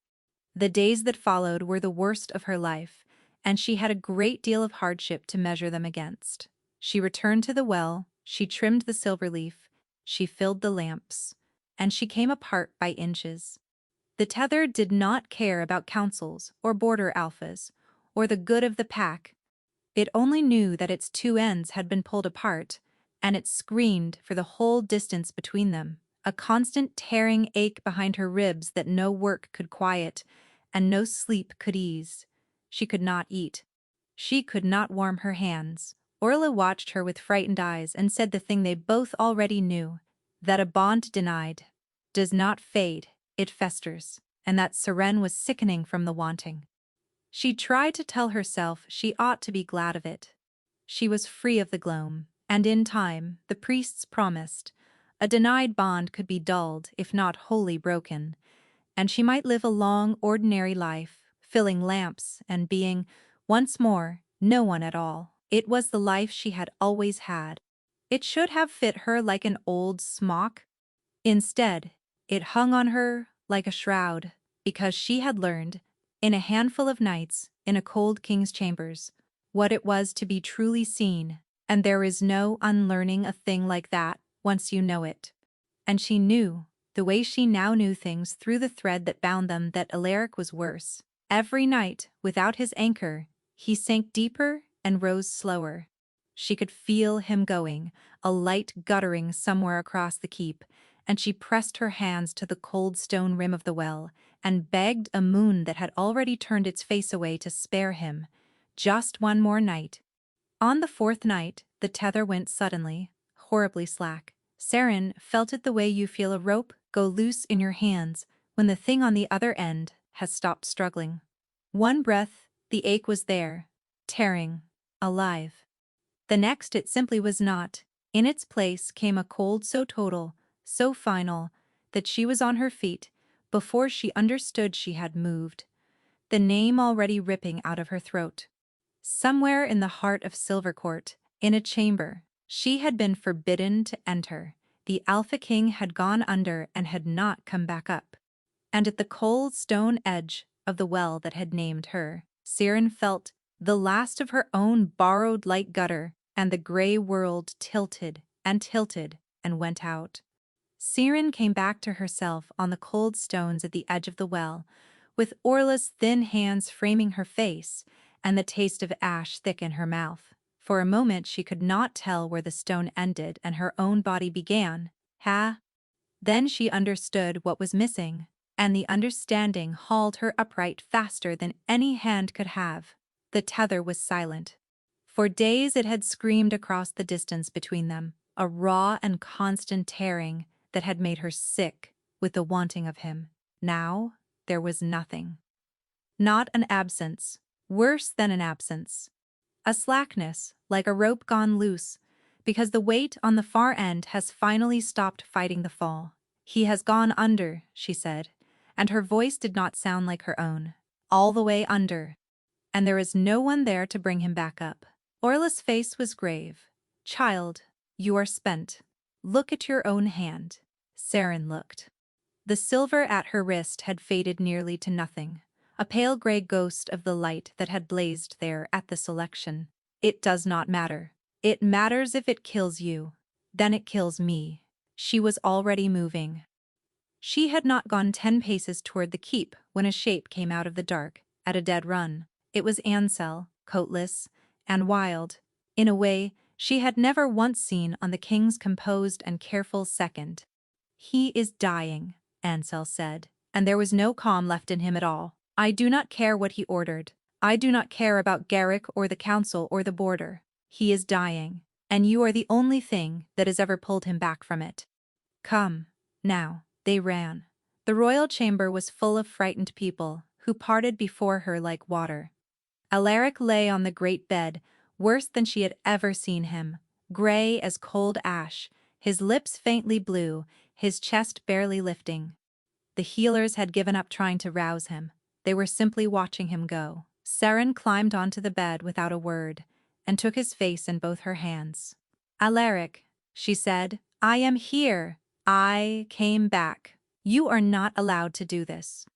The days that followed were the worst of her life, and she had a great deal of hardship to measure them against. She returned to the well, she trimmed the silver leaf, she filled the lamps, and she came apart by inches. The tether did not care about councils or border alphas, or the good of the pack. It only knew that its two ends had been pulled apart, and it screamed for the whole distance between them, a constant tearing ache behind her ribs that no work could quiet, and no sleep could ease. She could not eat. She could not warm her hands. Orla watched her with frightened eyes and said the thing they both already knew, that a bond denied does not fade, it festers, and that Seren was sickening from the wanting. She tried to tell herself she ought to be glad of it. She was free of the gloam, and in time, the priests promised, a denied bond could be dulled if not wholly broken, and she might live a long, ordinary life, filling lamps and being, once more, no one at all. It was the life she had always had. It should have fit her like an old smock. Instead, it hung on her like a shroud, because she had learned, in a handful of nights, in a cold king's chambers, what it was to be truly seen, and there is no unlearning a thing like that once you know it. And she knew, the way she now knew things through the thread that bound them, that Alaric was worse. Every night, without his anchor, he sank deeper and rose slower. She could feel him going, a light guttering somewhere across the keep, and she pressed her hands to the cold stone rim of the well, and begged a moon that had already turned its face away to spare him. Just one more night. On the fourth night, the tether went suddenly, horribly slack. Seren felt it the way you feel a rope go loose in your hands when the thing on the other end has stopped struggling. One breath, the ache was there, tearing, alive. The next it simply was not. In its place came a cold so total, so final, that she was on her feet before she understood she had moved, the name already ripping out of her throat. Somewhere in the heart of Silvercourt, in a chamber, she had been forbidden to enter. The Alpha King had gone under and had not come back up. And at the cold stone edge of the well that had named her, Siren felt the last of her own borrowed light gutter, and the gray world tilted and went out. Siren came back to herself on the cold stones at the edge of the well, with Orla's thin hands framing her face and the taste of ash thick in her mouth. For a moment she could not tell where the stone ended and her own body began. Then she understood what was missing, and the understanding hauled her upright faster than any hand could have. The tether was silent. For days it had screamed across the distance between them, a raw and constant tearing that had made her sick with the wanting of him. Now there was nothing. Not an absence, worse than an absence. A slackness, like a rope gone loose, because the weight on the far end has finally stopped fighting the fall. He has gone under, she said, and her voice did not sound like her own. All the way under. And there is no one there to bring him back up. Orla's face was grave. Child, you are spent. Look at your own hand. Siren looked. The silver at her wrist had faded nearly to nothing, a pale gray ghost of the light that had blazed there at the selection. It does not matter. It matters if it kills you. Then it kills me. She was already moving. She had not gone 10 paces toward the keep when a shape came out of the dark, at a dead run. It was Ansel, coatless and wild, in a way she had never once seen on the king's composed and careful second. He is dying, Ansel said, and there was no calm left in him at all. I do not care what he ordered. I do not care about Garrick or the council or the border. He is dying, and you are the only thing that has ever pulled him back from it. Come, now. They ran. The royal chamber was full of frightened people, who parted before her like water. Alaric lay on the great bed, worse than she had ever seen him, gray as cold ash, his lips faintly blue, his chest barely lifting. The healers had given up trying to rouse him. They were simply watching him go. Siren climbed onto the bed without a word, and took his face in both her hands. Alaric, she said, I am here. I came back. You are not allowed to do this.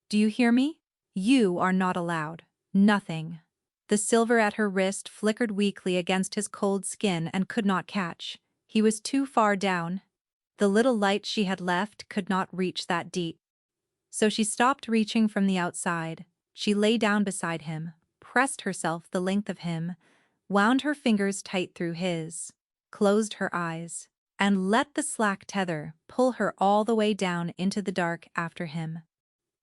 Do you hear me? You are not allowed. Nothing. The silver at her wrist flickered weakly against his cold skin and could not catch. He was too far down. The little light she had left could not reach that deep. So she stopped reaching from the outside. She lay down beside him, pressed herself the length of him, wound her fingers tight through his, closed her eyes, and let the slack tether pull her all the way down into the dark after him.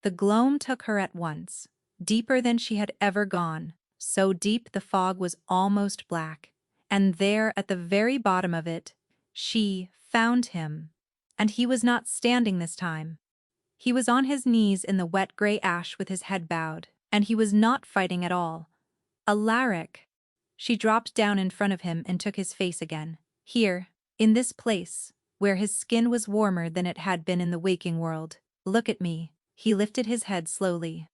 The gloam took her at once, deeper than she had ever gone, so deep the fog was almost black, and there at the very bottom of it, she found him. And he was not standing this time. He was on his knees in the wet gray ash with his head bowed, and he was not fighting at all. Alaric. She dropped down in front of him and took his face again. Here. In this place, where his skin was warmer than it had been in the waking world. Look at me. He lifted his head slowly.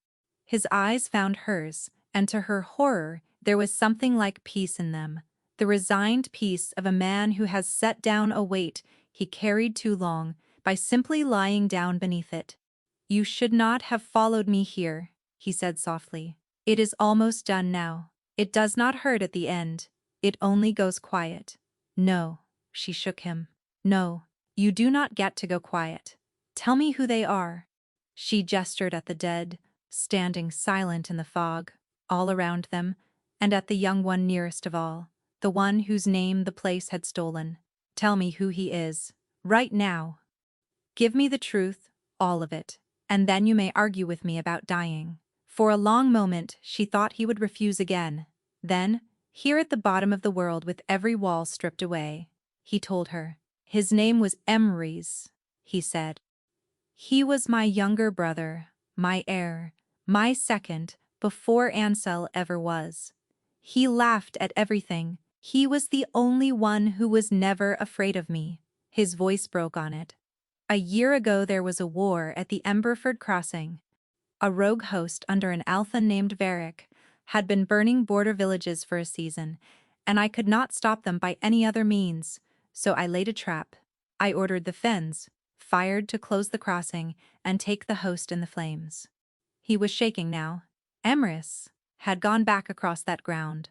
His eyes found hers, and to her horror, there was something like peace in them, the resigned peace of a man who has set down a weight he carried too long by simply lying down beneath it. You should not have followed me here, he said softly. It is almost done now. It does not hurt at the end. It only goes quiet. No. She shook him. No, you do not get to go quiet. Tell me who they are. She gestured at the dead, standing silent in the fog, all around them, and at the young one nearest of all, the one whose name the place had stolen. Tell me who he is, right now. Give me the truth, all of it, and then you may argue with me about dying. For a long moment she thought he would refuse again. Then, here at the bottom of the world with every wall stripped away, he told her. His name was Emrys, he said. He was my younger brother, my heir, my second, before Ansel ever was. He laughed at everything. He was the only one who was never afraid of me. His voice broke on it. A year ago there was a war at the Emberford Crossing. A rogue host under an alpha named Varric had been burning border villages for a season, and I could not stop them by any other means. So I laid a trap. I ordered the fens, fired to close the crossing and take the host in the flames. He was shaking now. Emrys had gone back across that ground.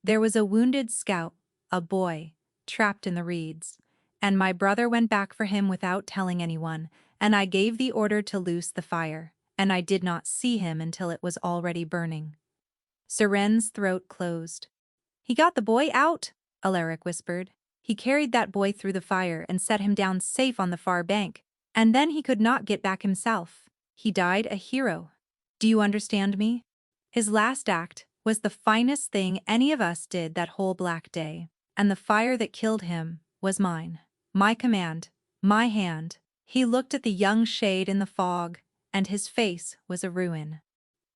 There was a wounded scout, a boy, trapped in the reeds, and my brother went back for him without telling anyone, and I gave the order to loose the fire, and I did not see him until it was already burning. Seren's throat closed. He got the boy out, Alaric whispered. He carried that boy through the fire and set him down safe on the far bank, and then he could not get back himself. He died a hero. Do you understand me? His last act was the finest thing any of us did that whole black day, and the fire that killed him was mine. My command, my hand. He looked at the young shade in the fog, and his face was a ruin.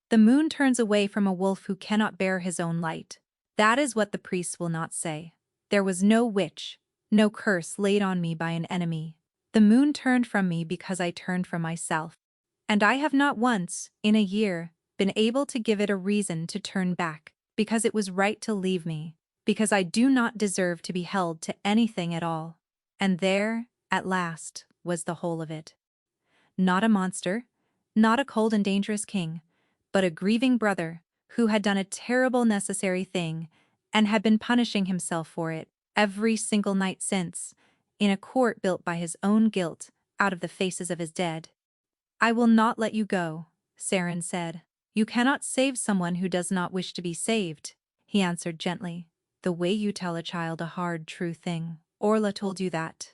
The moon turns away from a wolf who cannot bear his own light. That is what the priests will not say. There was no witch, no curse laid on me by an enemy. The moon turned from me because I turned from myself. And I have not once, in a year, been able to give it a reason to turn back, because it was right to leave me, because I do not deserve to be held to anything at all. And there, at last, was the whole of it. Not a monster, not a cold and dangerous king, but a grieving brother who had done a terrible necessary thing and had been punishing himself for it every single night since, in a court built by his own guilt out of the faces of his dead. I will not let you go, Saren said. You cannot save someone who does not wish to be saved, he answered gently. The way you tell a child a hard, true thing. Orla told you that.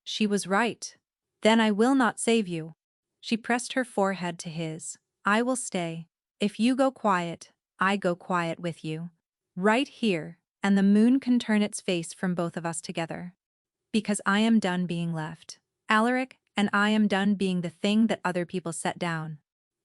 She was right. Then I will not save you. She pressed her forehead to his. I will stay. If you go quiet, I go quiet with you. Right here, and the moon can turn its face from both of us together. Because I am done being left, Alaric, and I am done being the thing that other people set down.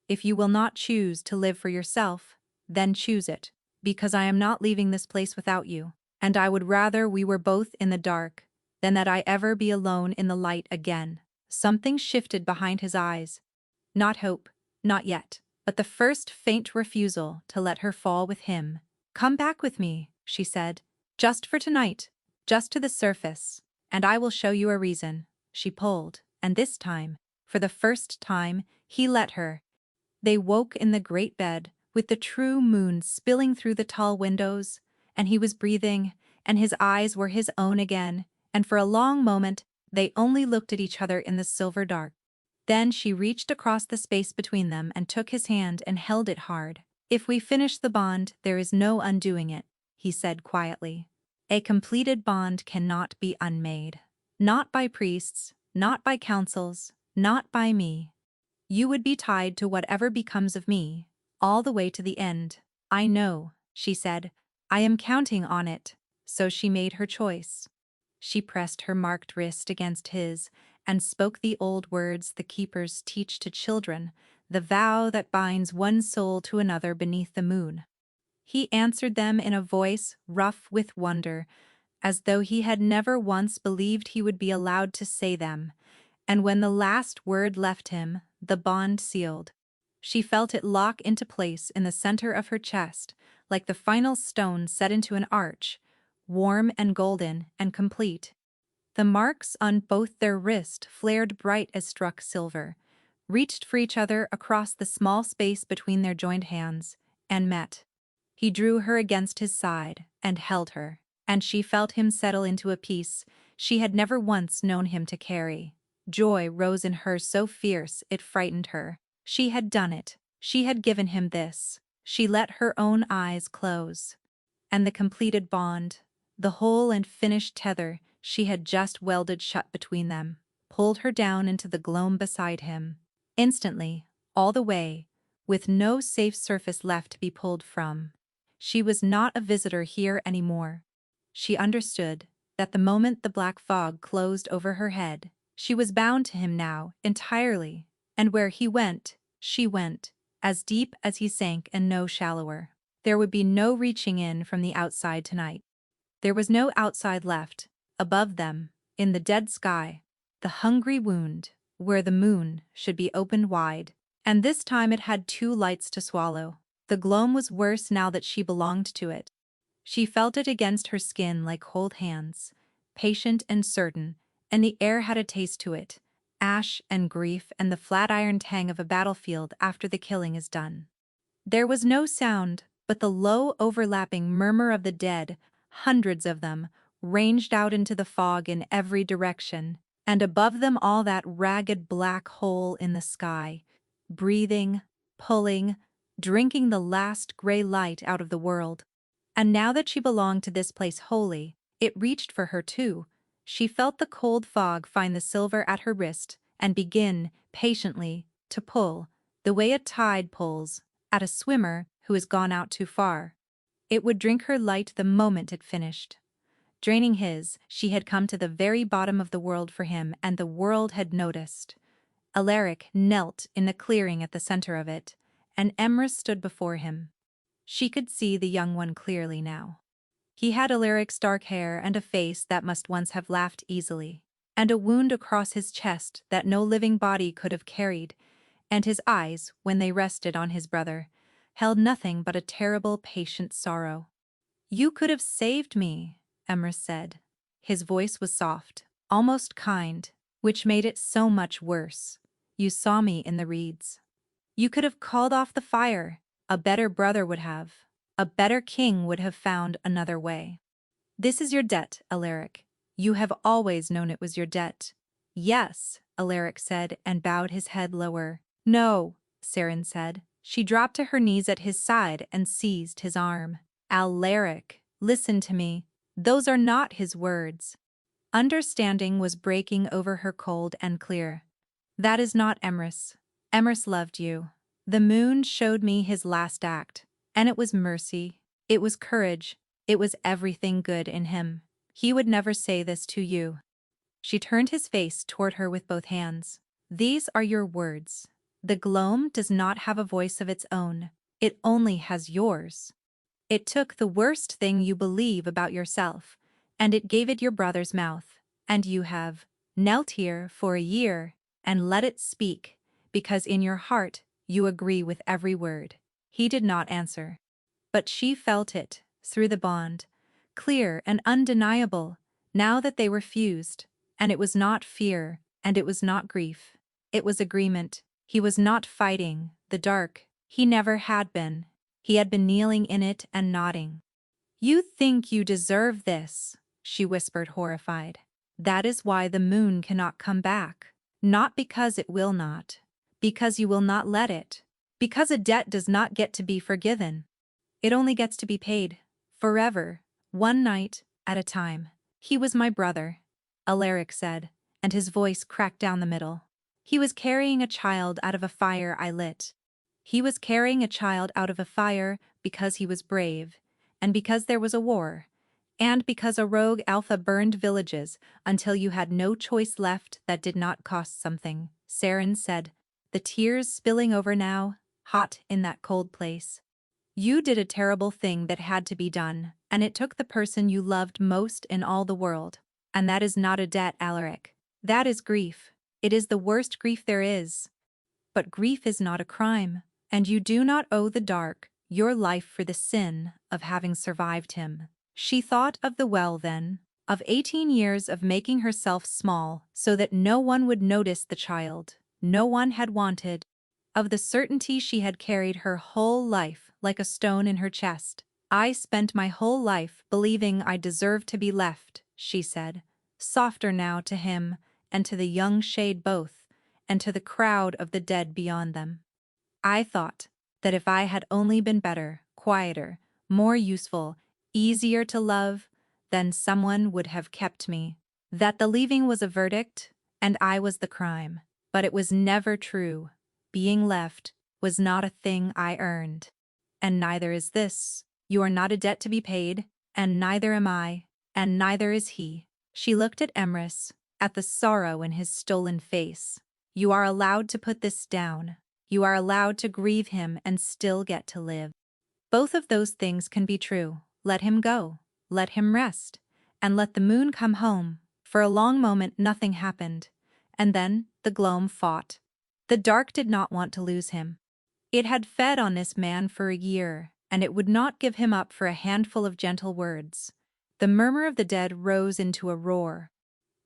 If you will not choose to live for yourself, then choose it, because I am not leaving this place without you, and I would rather we were both in the dark than that I ever be alone in the light again. Something shifted behind his eyes. Not hope, not yet, but the first faint refusal to let her fall with him. Come back with me, she said, just for tonight, just to the surface, and I will show you a reason. She pulled, and this time, for the first time, he let her. They woke in the great bed, with the true moon spilling through the tall windows, and he was breathing, and his eyes were his own again, and for a long moment they only looked at each other in the silver dark. Then she reached across the space between them and took his hand and held it hard. If we finish the bond, there is no undoing it, he said quietly. A completed bond cannot be unmade. Not by priests, not by councils, not by me. You would be tied to whatever becomes of me, all the way to the end. I know, she said. I am counting on it. So she made her choice. She pressed her marked wrist against his and spoke the old words the keepers teach to children, the vow that binds one soul to another beneath the moon. He answered them in a voice rough with wonder, as though he had never once believed he would be allowed to say them, and when the last word left him, the bond sealed. She felt it lock into place in the center of her chest, like the final stone set into an arch, warm and golden and complete. The marks on both their wrists flared bright as struck silver, reached for each other across the small space between their joined hands, and met. He drew her against his side and held her, and she felt him settle into a peace she had never once known him to carry. Joy rose in her so fierce it frightened her. She had done it. She had given him this. She let her own eyes close. And the completed bond, the whole and finished tether she had just welded shut between them, pulled her down into the gloam beside him. Instantly, all the way, with no safe surface left to be pulled from. She was not a visitor here anymore. She understood that the moment the black fog closed over her head, she was bound to him now, entirely, and where he went, she went, as deep as he sank and no shallower. There would be no reaching in from the outside tonight. There was no outside left. Above them, in the dead sky, the hungry wound, where the moon should be opened wide, and this time it had two lights to swallow. The gloam was worse now that she belonged to it. She felt it against her skin like cold hands, patient and certain, and the air had a taste to it, ash and grief and the flat-iron tang of a battlefield after the killing is done. There was no sound, but the low overlapping murmur of the dead, hundreds of them, ranged out into the fog in every direction, and above them all that ragged black hole in the sky, breathing, pulling, drinking the last gray light out of the world. And now that she belonged to this place wholly, it reached for her too. She felt the cold fog find the silver at her wrist and begin, patiently, to pull, the way a tide pulls, at a swimmer who has gone out too far. It would drink her light the moment it finished. Draining his, she had come to the very bottom of the world for him, and the world had noticed. Alaric knelt in the clearing at the center of it, and Emrys stood before him. She could see the young one clearly now. He had Alaric's dark hair and a face that must once have laughed easily, and a wound across his chest that no living body could have carried, and his eyes, when they rested on his brother, held nothing but a terrible, patient sorrow. "You could have saved me," Emrys said. His voice was soft, almost kind, which made it so much worse. "You saw me in the reeds. You could have called off the fire. A better brother would have. A better king would have found another way. This is your debt, Alaric. You have always known it was your debt." "Yes," Alaric said and bowed his head lower. "No," Saren said. She dropped to her knees at his side and seized his arm. "Alaric, listen to me. Those are not his words." Understanding was breaking over her cold and clear. "That is not Emrys. Emrys loved you. The moon showed me his last act, and it was mercy, it was courage, it was everything good in him. He would never say this to you." She turned his face toward her with both hands. "These are your words. The gloam does not have a voice of its own. It only has yours. It took the worst thing you believe about yourself, and it gave it your brother's mouth, and you have knelt here for a year and let it speak, because in your heart you agree with every word." He did not answer. But she felt it, through the bond, clear and undeniable, now that they were fused, and it was not fear, and it was not grief. It was agreement. He was not fighting the dark. He never had been. He had been kneeling in it and nodding. "You think you deserve this," she whispered, horrified. "That is why the moon cannot come back. Not because it will not. Because you will not let it. Because a debt does not get to be forgiven. It only gets to be paid. Forever. One night at a time." "He was my brother," Alaric said, and his voice cracked down the middle. "He was carrying a child out of a fire I lit. He was carrying a child out of a fire because he was brave, and because there was a war, and because a rogue alpha burned villages until you had no choice left that did not cost something," Saren said, the tears spilling over now, hot in that cold place. "You did a terrible thing that had to be done, and it took the person you loved most in all the world. And that is not a debt, Alaric. That is grief. It is the worst grief there is. But grief is not a crime, and you do not owe the dark your life for the sin of having survived him." She thought of the well then, of 18 years of making herself small so that no one would notice the child no one had wanted, of the certainty she had carried her whole life like a stone in her chest. "I spent my whole life believing I deserved to be left," she said, softer now to him and to the young shade both, and to the crowd of the dead beyond them. "I thought that if I had only been better, quieter, more useful, easier to love, then someone would have kept me. That the leaving was a verdict, and I was the crime. But it was never true. Being left was not a thing I earned. And neither is this. You are not a debt to be paid, and neither am I, and neither is he." She looked at Emrys, at the sorrow in his stolen face. "You are allowed to put this down. You are allowed to grieve him and still get to live. Both of those things can be true. Let him go. Let him rest. And let the moon come home." For a long moment nothing happened, and then the gloam fought. The dark did not want to lose him. It had fed on this man for a year, and it would not give him up for a handful of gentle words. The murmur of the dead rose into a roar.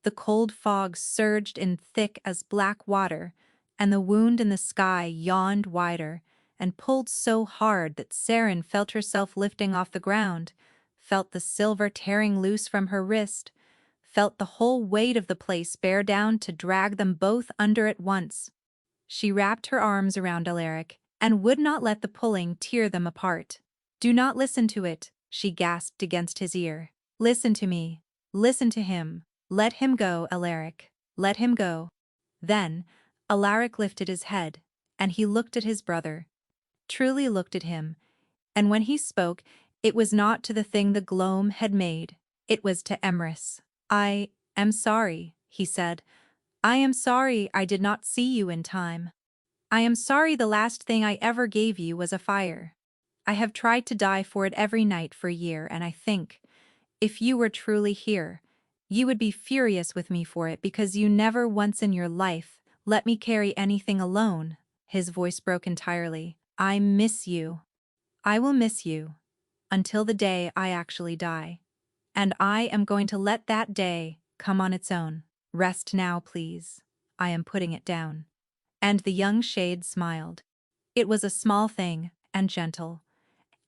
The cold fog surged in thick as black water, and the wound in the sky yawned wider and pulled so hard that Saren felt herself lifting off the ground, felt the silver tearing loose from her wrist, felt the whole weight of the place bear down to drag them both under at once. She wrapped her arms around Alaric and would not let the pulling tear them apart. "Do not listen to it," she gasped against his ear. "Listen to me. Listen to him. Let him go, Alaric. Let him go." Then, Alaric lifted his head, and he looked at his brother. Truly looked at him, and when he spoke, it was not to the thing the gloam had made, it was to Emrys. "I am sorry," he said. "I am sorry I did not see you in time. I am sorry the last thing I ever gave you was a fire. I have tried to die for it every night for a year, and I think, if you were truly here, you would be furious with me for it because you never once in your life let me carry anything alone." His voice broke entirely. "I miss you. I will miss you until the day I actually die. And I am going to let that day come on its own. Rest now, please. I am putting it down." And the young shade smiled. It was a small thing, and gentle.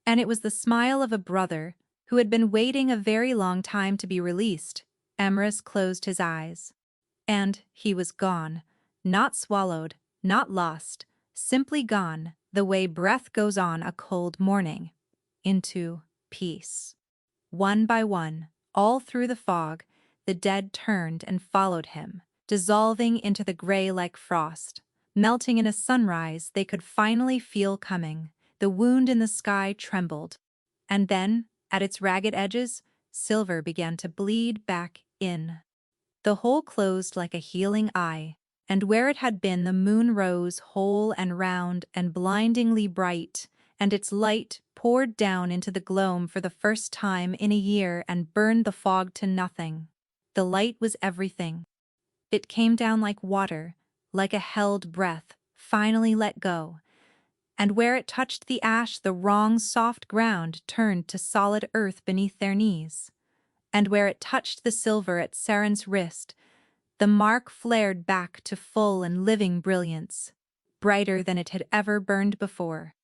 And it was the smile of a brother who had been waiting a very long time to be released. Emrys closed his eyes. And he was gone. Not swallowed, not lost, simply gone, the way breath goes on a cold morning. Into peace. One by one, all through the fog, the dead turned and followed him, dissolving into the gray like frost, melting in a sunrise they could finally feel coming. The wound in the sky trembled. And then, at its ragged edges, silver began to bleed back in. The hole closed like a healing eye, and where it had been the moon rose whole and round and blindingly bright, and its light poured down into the gloam for the first time in a year and burned the fog to nothing. The light was everything. It came down like water, like a held breath, finally let go. And where it touched the ash, the wrong soft ground turned to solid earth beneath their knees. And where it touched the silver at Saren's wrist, the mark flared back to full and living brilliance, brighter than it had ever burned before.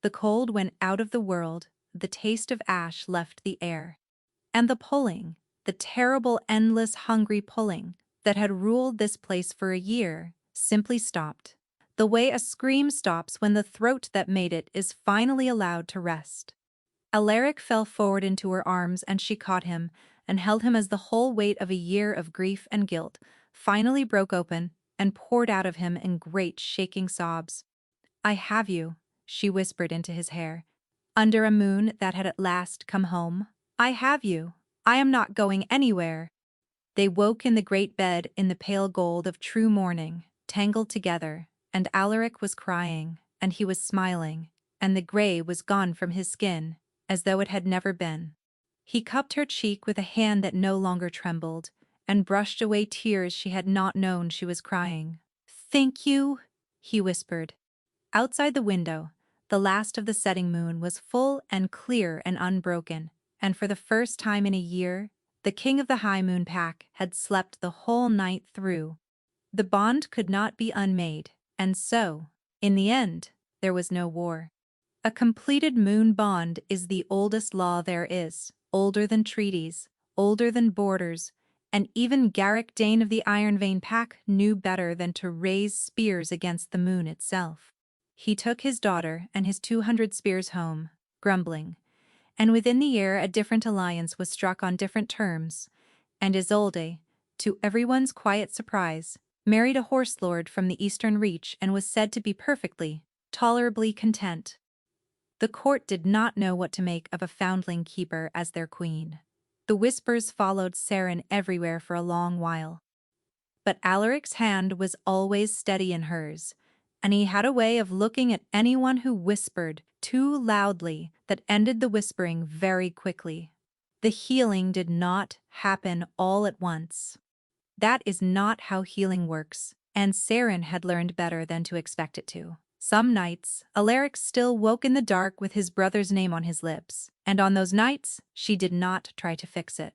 The cold went out of the world, the taste of ash left the air. And the pulling, the terrible, endless, hungry pulling that had ruled this place for a year, simply stopped. The way a scream stops when the throat that made it is finally allowed to rest. Alaric fell forward into her arms and she caught him and held him as the whole weight of a year of grief and guilt finally broke open and poured out of him in great shaking sobs. "I have you," she whispered into his hair. "Under a moon that had at last come home. I have you. I am not going anywhere." They woke in the great bed in the pale gold of true morning, tangled together, and Alaric was crying, and he was smiling, and the gray was gone from his skin, as though it had never been. He cupped her cheek with a hand that no longer trembled, and brushed away tears she had not known she was crying. "Thank you," he whispered. Outside the window, the last of the setting moon was full and clear and unbroken, and for the first time in a year, the king of the high moon pack had slept the whole night through. The bond could not be unmade, and so, in the end, there was no war. A completed moon bond is the oldest law there is, older than treaties, older than borders, and even Garrick Dane of the Iron Vein pack knew better than to raise spears against the moon itself. He took his daughter and his 200 spears home, grumbling, and within the year a different alliance was struck on different terms, and Isolde, to everyone's quiet surprise, married a horse lord from the Eastern Reach and was said to be perfectly, tolerably content. The court did not know what to make of a foundling keeper as their queen. The whispers followed Saren everywhere for a long while. But Alaric's hand was always steady in hers, and he had a way of looking at anyone who whispered too loudly that ended the whispering very quickly. The healing did not happen all at once. That is not how healing works, and Saren had learned better than to expect it to. Some nights, Alaric still woke in the dark with his brother's name on his lips, and on those nights she did not try to fix it.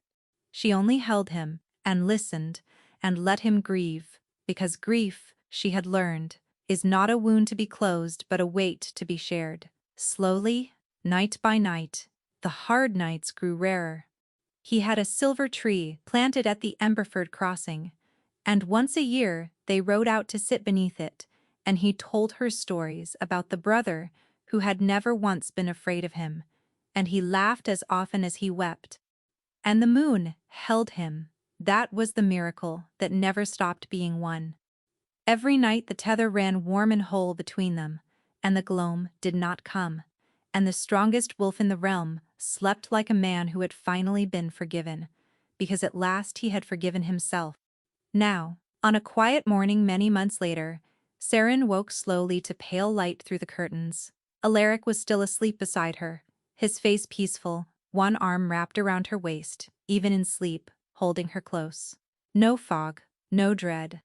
She only held him and listened, and let him grieve, because grief, she had learned, is not a wound to be closed but a weight to be shared. Slowly, night by night, the hard nights grew rarer. He had a silver tree planted at the Emberford crossing, and once a year they rode out to sit beneath it, and he told her stories about the brother who had never once been afraid of him, and he laughed as often as he wept. And the moon held him. That was the miracle that never stopped being one. Every night the tether ran warm and whole between them, and the gloam did not come, and the strongest wolf in the realm slept like a man who had finally been forgiven, because at last he had forgiven himself. Now, on a quiet morning many months later, Saren woke slowly to pale light through the curtains. Alaric was still asleep beside her, his face peaceful, one arm wrapped around her waist, even in sleep, holding her close. No fog, no dread.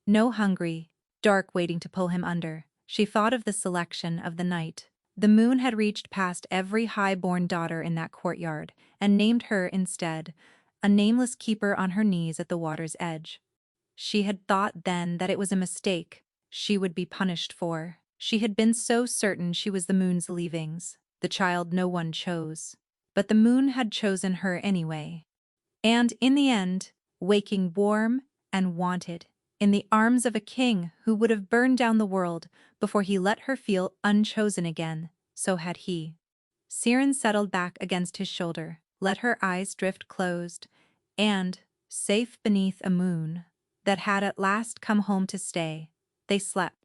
No hungry, dark waiting to pull him under. She thought of the selection of the night. The moon had reached past every high-born daughter in that courtyard, and named her, instead, a nameless keeper on her knees at the water's edge. She had thought then that it was a mistake she would be punished for. She had been so certain she was the moon's leavings, the child no one chose. But the moon had chosen her anyway. And in the end, waking warm and wanted, in the arms of a king who would have burned down the world before he let her feel unchosen again, so had he. Siren settled back against his shoulder, let her eyes drift closed, and, safe beneath a moon that had at last come home to stay, they slept.